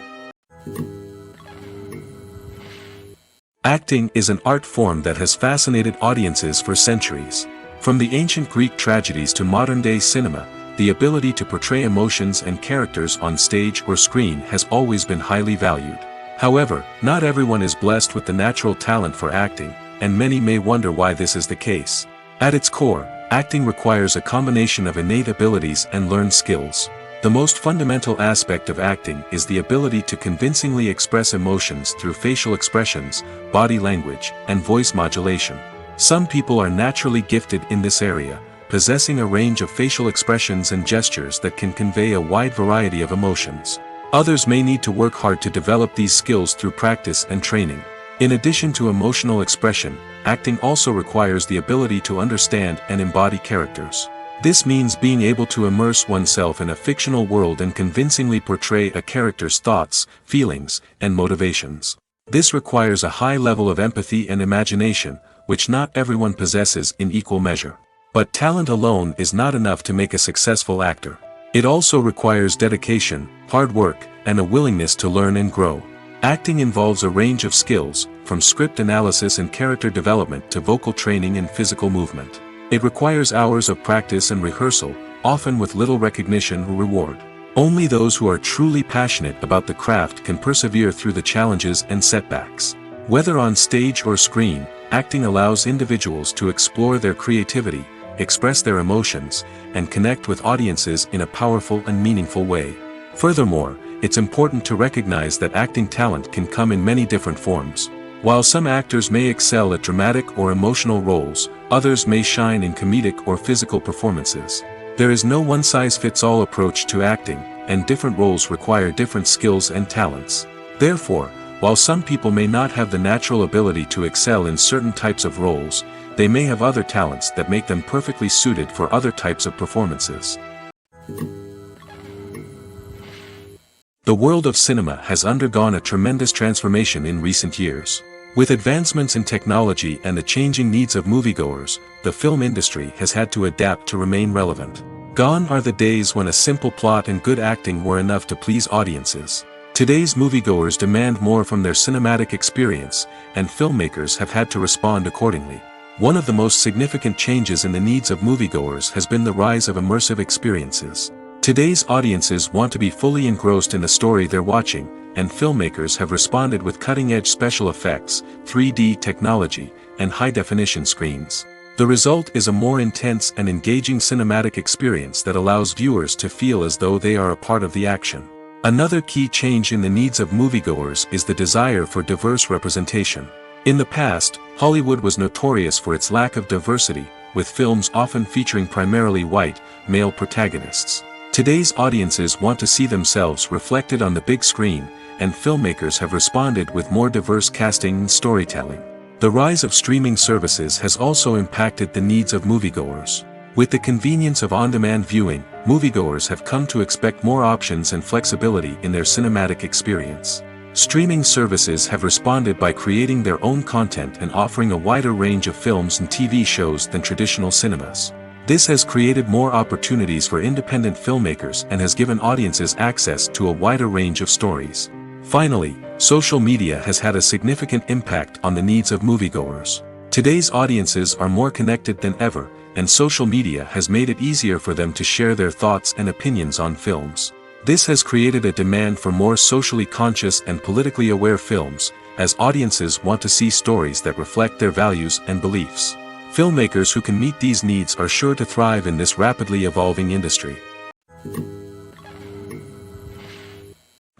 Acting is an art form that has fascinated audiences for centuries. From the ancient Greek tragedies to modern-day cinema, the ability to portray emotions and characters on stage or screen has always been highly valued. However, not everyone is blessed with the natural talent for acting, and many may wonder why this is the case. At its core, acting requires a combination of innate abilities and learned skills. The most fundamental aspect of acting is the ability to convincingly express emotions through facial expressions, body language, and voice modulation. Some people are naturally gifted in this area, possessing a range of facial expressions and gestures that can convey a wide variety of emotions. Others may need to work hard to develop these skills through practice and training. In addition to emotional expression, acting also requires the ability to understand and embody characters. This means being able to immerse oneself in a fictional world and convincingly portray a character's thoughts, feelings, and motivations. This requires a high level of empathy and imagination, which not everyone possesses in equal measure. But talent alone is not enough to make a successful actor. It also requires dedication, hard work, and a willingness to learn and grow. Acting involves a range of skills, from script analysis and character development to vocal training and physical movement. It requires hours of practice and rehearsal, often with little recognition or reward. Only those who are truly passionate about the craft can persevere through the challenges and setbacks. Whether on stage or screen, acting allows individuals to explore their creativity, express their emotions, and connect with audiences in a powerful and meaningful way. Furthermore, it's important to recognize that acting talent can come in many different forms. While some actors may excel at dramatic or emotional roles, others may shine in comedic or physical performances. There is no one-size-fits-all approach to acting, and different roles require different skills and talents. Therefore, while some people may not have the natural ability to excel in certain types of roles, they may have other talents that make them perfectly suited for other types of performances. The world of cinema has undergone a tremendous transformation in recent years. With advancements in technology and the changing needs of moviegoers, the film industry has had to adapt to remain relevant. Gone are the days when a simple plot and good acting were enough to please audiences. Today's moviegoers demand more from their cinematic experience, and filmmakers have had to respond accordingly. One of the most significant changes in the needs of moviegoers has been the rise of immersive experiences. Today's audiences want to be fully engrossed in the story they're watching, and filmmakers have responded with cutting-edge special effects, 3D technology, and high-definition screens. The result is a more intense and engaging cinematic experience that allows viewers to feel as though they are a part of the action. Another key change in the needs of moviegoers is the desire for diverse representation. In the past, Hollywood was notorious for its lack of diversity, with films often featuring primarily white, male protagonists. Today's audiences want to see themselves reflected on the big screen, and filmmakers have responded with more diverse casting and storytelling. The rise of streaming services has also impacted the needs of moviegoers. With the convenience of on-demand viewing, moviegoers have come to expect more options and flexibility in their cinematic experience. Streaming services have responded by creating their own content and offering a wider range of films and TV shows than traditional cinemas. This has created more opportunities for independent filmmakers and has given audiences access to a wider range of stories. Finally, social media has had a significant impact on the needs of moviegoers. Today's audiences are more connected than ever, and social media has made it easier for them to share their thoughts and opinions on films. This has created a demand for more socially conscious and politically aware films, as audiences want to see stories that reflect their values and beliefs. Filmmakers who can meet these needs are sure to thrive in this rapidly evolving industry.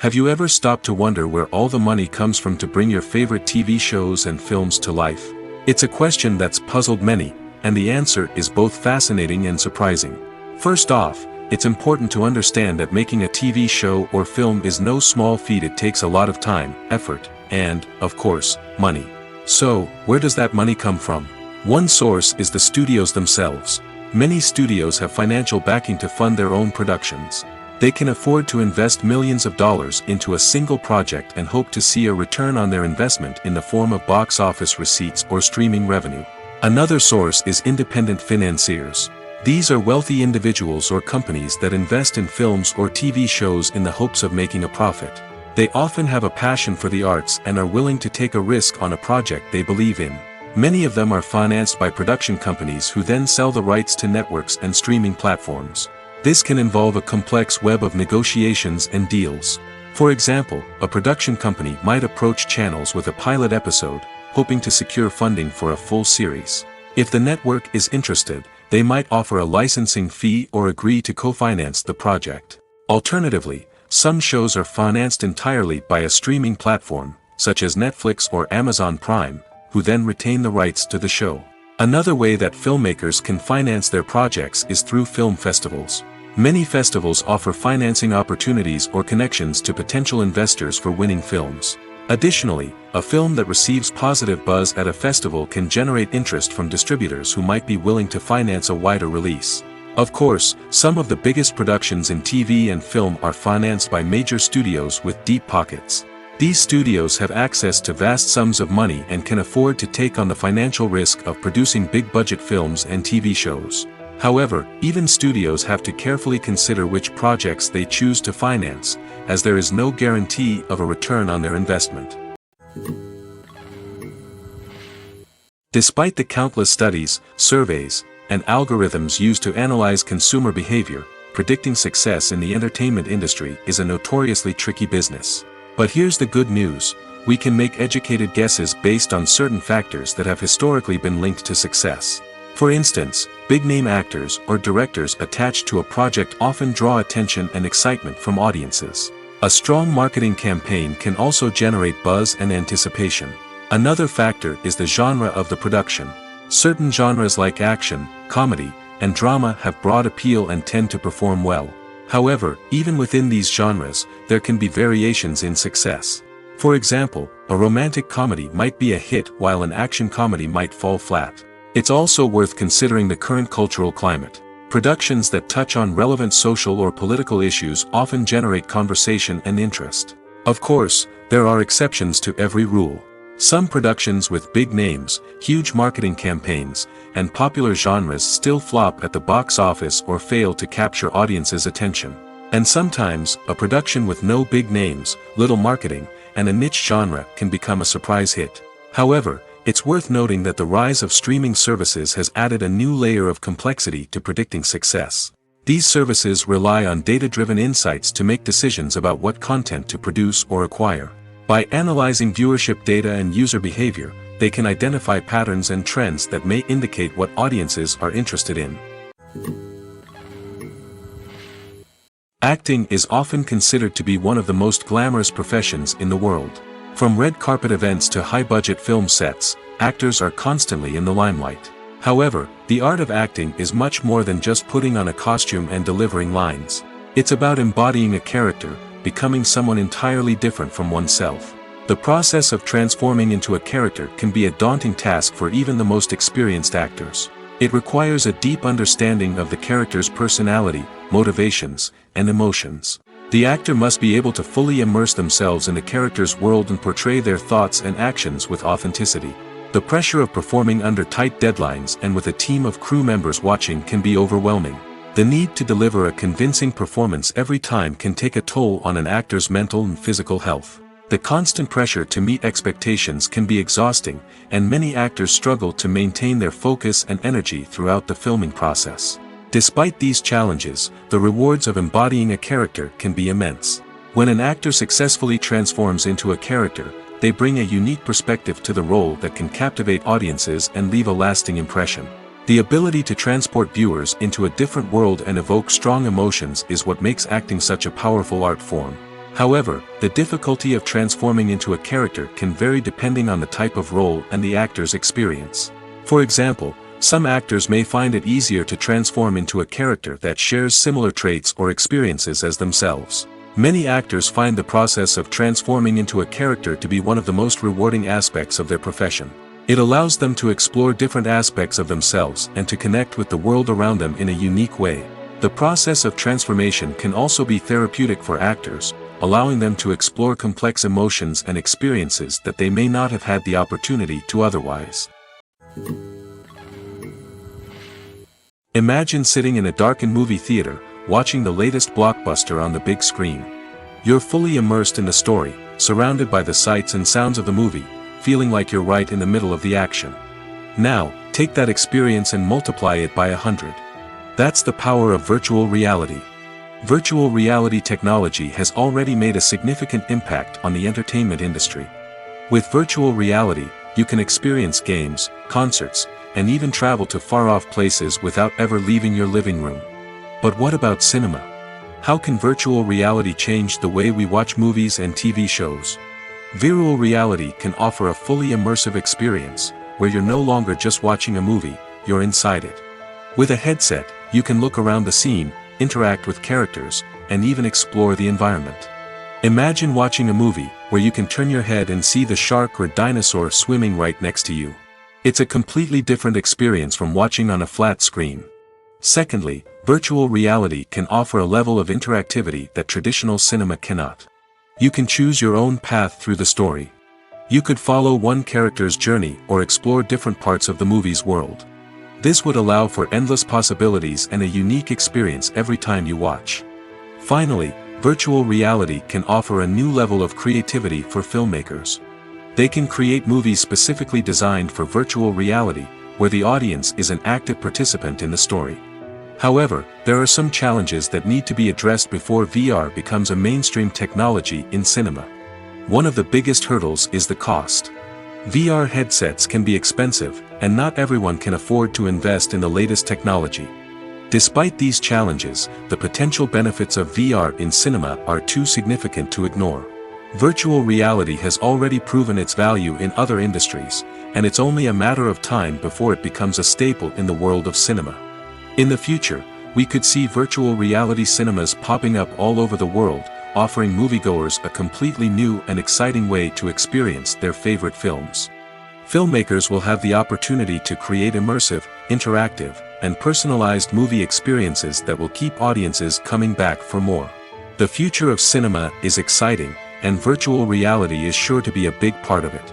Have you ever stopped to wonder where all the money comes from to bring your favorite TV shows and films to life? It's a question that's puzzled many, and the answer is both fascinating and surprising. First off, it's important to understand that making a TV show or film is no small feat. It takes a lot of time, effort, and, of course, money. So, where does that money come from? One source is the studios themselves. Many studios have financial backing to fund their own productions. They can afford to invest millions of dollars into a single project and hope to see a return on their investment in the form of box office receipts or streaming revenue. Another source is independent financiers. These are wealthy individuals or companies that invest in films or TV shows in the hopes of making a profit. They often have a passion for the arts and are willing to take a risk on a project they believe in. Many of them are financed by production companies who then sell the rights to networks and streaming platforms. This can involve a complex web of negotiations and deals. For example, a production company might approach channels with a pilot episode, hoping to secure funding for a full series. If the network is interested, they might offer a licensing fee or agree to co-finance the project. Alternatively, some shows are financed entirely by a streaming platform, such as Netflix or Amazon Prime, who then retain the rights to the show. Another way that filmmakers can finance their projects is through film festivals. Many festivals offer financing opportunities or connections to potential investors for winning films. Additionally, a film that receives positive buzz at a festival can generate interest from distributors who might be willing to finance a wider release. Of course, some of the biggest productions in TV and film are financed by major studios with deep pockets. These studios have access to vast sums of money and can afford to take on the financial risk of producing big-budget films and TV shows. However, even studios have to carefully consider which projects they choose to finance, as there is no guarantee of a return on their investment. Despite the countless studies, surveys, and algorithms used to analyze consumer behavior, predicting success in the entertainment industry is a notoriously tricky business. But here's the good news: we can make educated guesses based on certain factors that have historically been linked to success. For instance, big-name actors or directors attached to a project often draw attention and excitement from audiences. A strong marketing campaign can also generate buzz and anticipation. Another factor is the genre of the production. Certain genres like action, comedy, and drama have broad appeal and tend to perform well. However, even within these genres, there can be variations in success. For example, a romantic comedy might be a hit while an action comedy might fall flat. It's also worth considering the current cultural climate. Productions that touch on relevant social or political issues often generate conversation and interest. Of course, there are exceptions to every rule. Some productions with big names, huge marketing campaigns, and popular genres still flop at the box office or fail to capture audiences' attention. And sometimes, a production with no big names, little marketing, and a niche genre can become a surprise hit. However, it's worth noting that the rise of streaming services has added a new layer of complexity to predicting success. These services rely on data-driven insights to make decisions about what content to produce or acquire. By analyzing viewership data and user behavior, they can identify patterns and trends that may indicate what audiences are interested in. Acting is often considered to be one of the most glamorous professions in the world. From red carpet events to high-budget film sets, actors are constantly in the limelight. However, the art of acting is much more than just putting on a costume and delivering lines. It's about embodying a character, becoming someone entirely different from oneself. The process of transforming into a character can be a daunting task for even the most experienced actors. It requires a deep understanding of the character's personality, motivations, and emotions. The actor must be able to fully immerse themselves in the character's world and portray their thoughts and actions with authenticity. The pressure of performing under tight deadlines and with a team of crew members watching can be overwhelming. The need to deliver a convincing performance every time can take a toll on an actor's mental and physical health. The constant pressure to meet expectations can be exhausting, and many actors struggle to maintain their focus and energy throughout the filming process. Despite these challenges, the rewards of embodying a character can be immense. When an actor successfully transforms into a character, they bring a unique perspective to the role that can captivate audiences and leave a lasting impression. The ability to transport viewers into a different world and evoke strong emotions is what makes acting such a powerful art form. However, the difficulty of transforming into a character can vary depending on the type of role and the actor's experience. For example, Some actors may find it easier to transform into a character that shares similar traits or experiences as themselves. Many actors find the process of transforming into a character to be one of the most rewarding aspects of their profession. It allows them to explore different aspects of themselves and to connect with the world around them in a unique way. The process of transformation can also be therapeutic for actors, allowing them to explore complex emotions and experiences that they may not have had the opportunity to otherwise. Imagine sitting in a darkened movie theater, watching the latest blockbuster on the big screen. You're fully immersed in the story, surrounded by the sights and sounds of the movie, feeling like you're right in the middle of the action. Now, take that experience and multiply it by 100. That's the power of virtual reality. Virtual reality technology has already made a significant impact on the entertainment industry. With virtual reality, you can experience games, concerts, and even travel to far-off places without ever leaving your living room. But what about cinema? How can virtual reality change the way we watch movies and TV shows? Virtual reality can offer a fully immersive experience, where you're no longer just watching a movie, you're inside it. With a headset, you can look around the scene, interact with characters, and even explore the environment. Imagine watching a movie, where you can turn your head and see the shark or dinosaur swimming right next to you. It's a completely different experience from watching on a flat screen. Secondly, virtual reality can offer a level of interactivity that traditional cinema cannot. You can choose your own path through the story. You could follow one character's journey or explore different parts of the movie's world. This would allow for endless possibilities and a unique experience every time you watch. Finally, virtual reality can offer a new level of creativity for filmmakers. They can create movies specifically designed for virtual reality, where the audience is an active participant in the story. However, there are some challenges that need to be addressed before VR becomes a mainstream technology in cinema. One of the biggest hurdles is the cost. VR headsets can be expensive, and not everyone can afford to invest in the latest technology. Despite these challenges, the potential benefits of VR in cinema are too significant to ignore. Virtual reality has already proven its value in other industries, and it's only a matter of time before it becomes a staple in the world of cinema. In the future, we could see virtual reality cinemas popping up all over the world, offering moviegoers a completely new and exciting way to experience their favorite films. Filmmakers will have the opportunity to create immersive, interactive, and personalized movie experiences that will keep audiences coming back for more. The future of cinema is exciting, and virtual reality is sure to be a big part of it.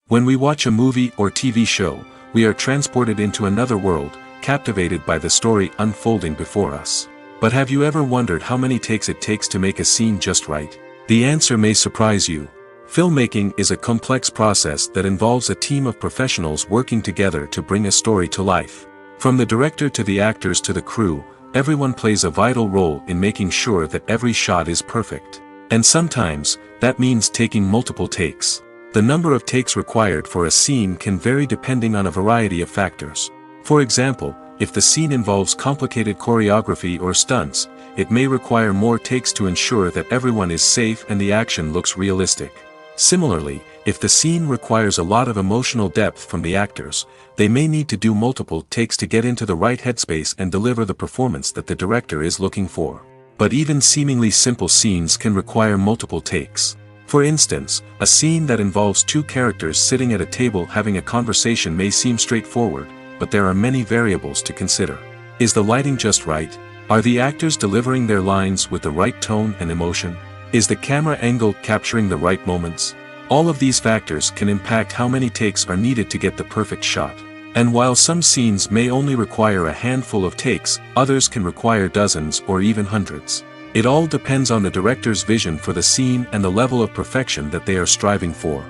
When we watch a movie or TV show, we are transported into another world, captivated by the story unfolding before us. But have you ever wondered how many takes it takes to make a scene just right? The answer may surprise you. Filmmaking is a complex process that involves a team of professionals working together to bring a story to life. From the director to the actors to the crew, everyone plays a vital role in making sure that every shot is perfect. And sometimes, that means taking multiple takes. The number of takes required for a scene can vary depending on a variety of factors. For example, if the scene involves complicated choreography or stunts, it may require more takes to ensure that everyone is safe and the action looks realistic. Similarly, if the scene requires a lot of emotional depth from the actors, they may need to do multiple takes to get into the right headspace and deliver the performance that the director is looking for. But even seemingly simple scenes can require multiple takes. For instance, a scene that involves two characters sitting at a table having a conversation may seem straightforward, but there are many variables to consider. Is the lighting just right? Are the actors delivering their lines with the right tone and emotion? Is the camera angle capturing the right moments? All of these factors can impact how many takes are needed to get the perfect shot. And while some scenes may only require a handful of takes, others can require dozens or even hundreds. It all depends on the director's vision for the scene and the level of perfection that they are striving for.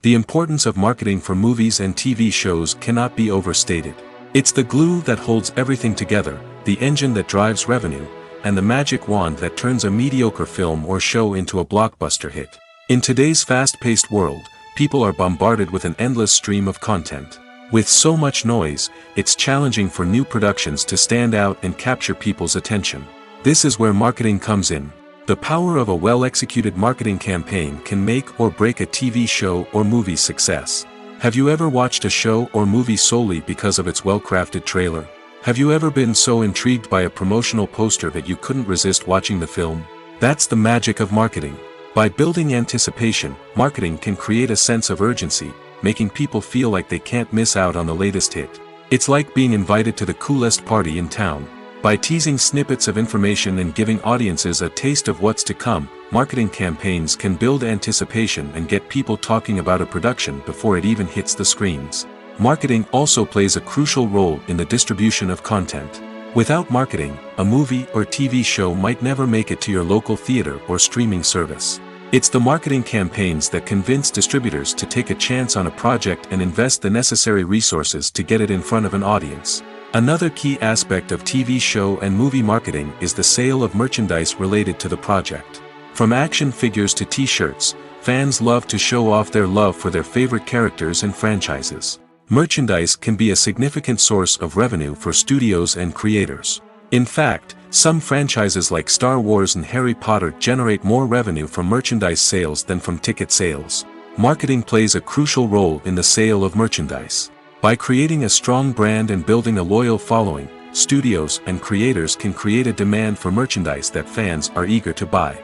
The importance of marketing for movies and TV shows cannot be overstated. It's the glue that holds everything together, the engine that drives revenue, and the magic wand that turns a mediocre film or show into a blockbuster hit. In today's fast-paced world, people are bombarded with an endless stream of content. With so much noise, it's challenging for new productions to stand out and capture people's attention. This is where marketing comes in. The power of a well-executed marketing campaign can make or break a TV show or movie's success. Have you ever watched a show or movie solely because of its well-crafted trailer? Have you ever been so intrigued by a promotional poster that you couldn't resist watching the film? That's the magic of marketing. By building anticipation, marketing can create a sense of urgency, making people feel like they can't miss out on the latest hit. It's like being invited to the coolest party in town. By teasing snippets of information and giving audiences a taste of what's to come, marketing campaigns can build anticipation and get people talking about a production before it even hits the screens. Marketing also plays a crucial role in the distribution of content. Without marketing, a movie or TV show might never make it to your local theater or streaming service. It's the marketing campaigns that convince distributors to take a chance on a project and invest the necessary resources to get it in front of an audience. Another key aspect of TV show and movie marketing is the sale of merchandise related to the project. From action figures to t-shirts, fans love to show off their love for their favorite characters and franchises. Merchandise can be a significant source of revenue for studios and creators. In fact, some franchises like Star Wars and Harry Potter generate more revenue from merchandise sales than from ticket sales. Marketing plays a crucial role in the sale of merchandise. By creating a strong brand and building a loyal following, studios and creators can create a demand for merchandise that fans are eager to buy.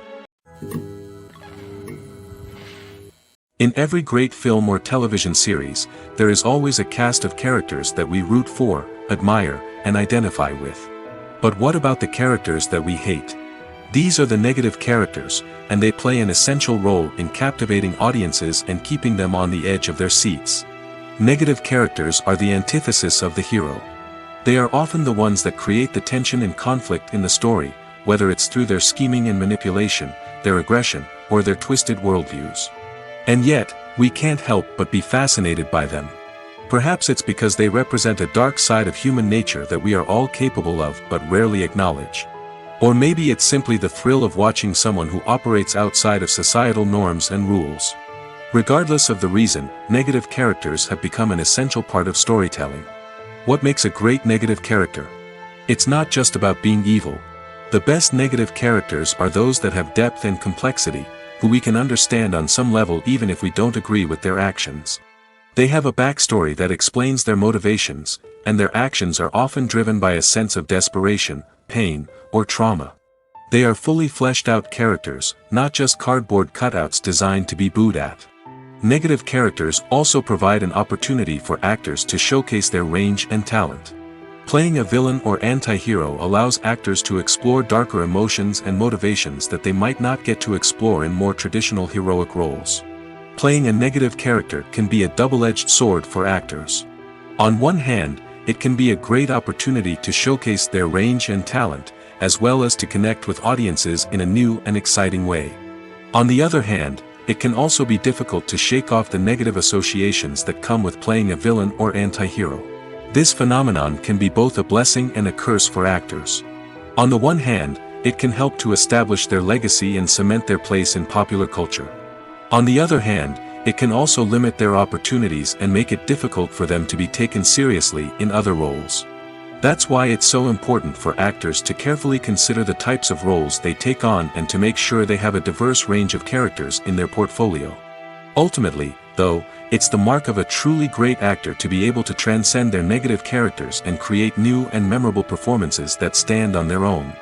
In every great film or television series, there is always a cast of characters that we root for, admire, and identify with. But what about the characters that we hate? These are the negative characters, and they play an essential role in captivating audiences and keeping them on the edge of their seats. Negative characters are the antithesis of the hero. They are often the ones that create the tension and conflict in the story, whether it's through their scheming and manipulation, their aggression, or their twisted worldviews. And yet, we can't help but be fascinated by them. Perhaps it's because they represent a dark side of human nature that we are all capable of but rarely acknowledge. Or maybe it's simply the thrill of watching someone who operates outside of societal norms and rules. Regardless of the reason, negative characters have become an essential part of storytelling. What makes a great negative character? It's not just about being evil. The best negative characters are those that have depth and complexity, who we can understand on some level even if we don't agree with their actions. They have a backstory that explains their motivations, and their actions are often driven by a sense of desperation, pain, or trauma. They are fully fleshed out characters, not just cardboard cutouts designed to be booed at. Negative characters also provide an opportunity for actors to showcase their range and talent. Playing a villain or anti-hero allows actors to explore darker emotions and motivations that they might not get to explore in more traditional heroic roles. Playing a negative character can be a double-edged sword for actors. On one hand, it can be a great opportunity to showcase their range and talent, as well as to connect with audiences in a new and exciting way. On the other hand, it can also be difficult to shake off the negative associations that come with playing a villain or anti-hero. This phenomenon can be both a blessing and a curse for actors. On the one hand, it can help to establish their legacy and cement their place in popular culture. On the other hand, it can also limit their opportunities and make it difficult for them to be taken seriously in other roles. That's why it's so important for actors to carefully consider the types of roles they take on and to make sure they have a diverse range of characters in their portfolio. Ultimately, though, it's the mark of a truly great actor to be able to transcend their negative characters and create new and memorable performances that stand on their own.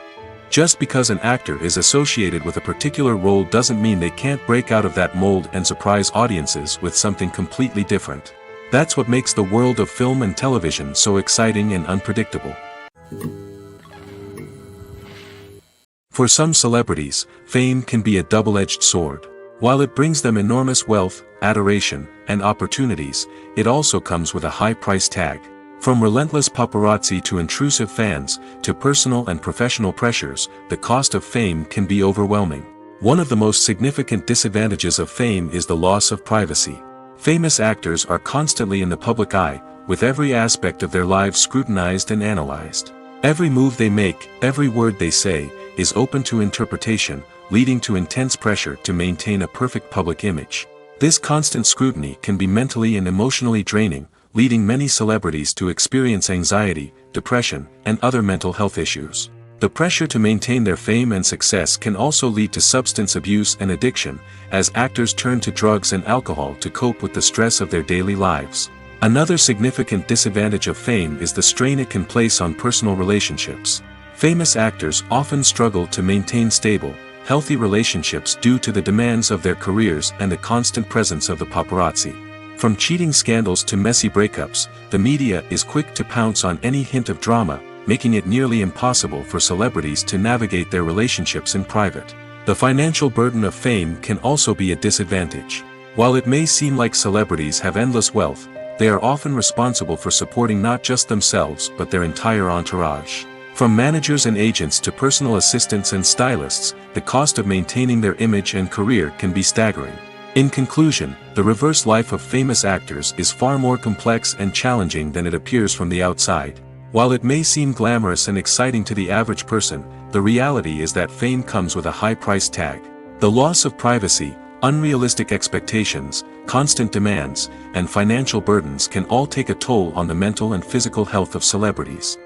Just because an actor is associated with a particular role doesn't mean they can't break out of that mold and surprise audiences with something completely different. That's what makes the world of film and television so exciting and unpredictable. For some celebrities, fame can be a double-edged sword. While it brings them enormous wealth, adoration, and opportunities, it also comes with a high price tag. From relentless paparazzi to intrusive fans, to personal and professional pressures, the cost of fame can be overwhelming. One of the most significant disadvantages of fame is the loss of privacy. Famous actors are constantly in the public eye, with every aspect of their lives scrutinized and analyzed. Every move they make, every word they say, is open to interpretation, leading to intense pressure to maintain a perfect public image. This constant scrutiny can be mentally and emotionally draining, leading many celebrities to experience anxiety, depression, and other mental health issues. The pressure to maintain their fame and success can also lead to substance abuse and addiction, as actors turn to drugs and alcohol to cope with the stress of their daily lives. Another significant disadvantage of fame is the strain it can place on personal relationships. Famous actors often struggle to maintain stable, healthy relationships due to the demands of their careers and the constant presence of the paparazzi. From cheating scandals to messy breakups, the media is quick to pounce on any hint of drama, making it nearly impossible for celebrities to navigate their relationships in private. The financial burden of fame can also be a disadvantage. While it may seem like celebrities have endless wealth, they are often responsible for supporting not just themselves but their entire entourage. From managers and agents to personal assistants and stylists, the cost of maintaining their image and career can be staggering. In conclusion, the reverse life of famous actors is far more complex and challenging than it appears from the outside. While it may seem glamorous and exciting to the average person, the reality is that fame comes with a high price tag. The loss of privacy, unrealistic expectations, constant demands, and financial burdens can all take a toll on the mental and physical health of celebrities.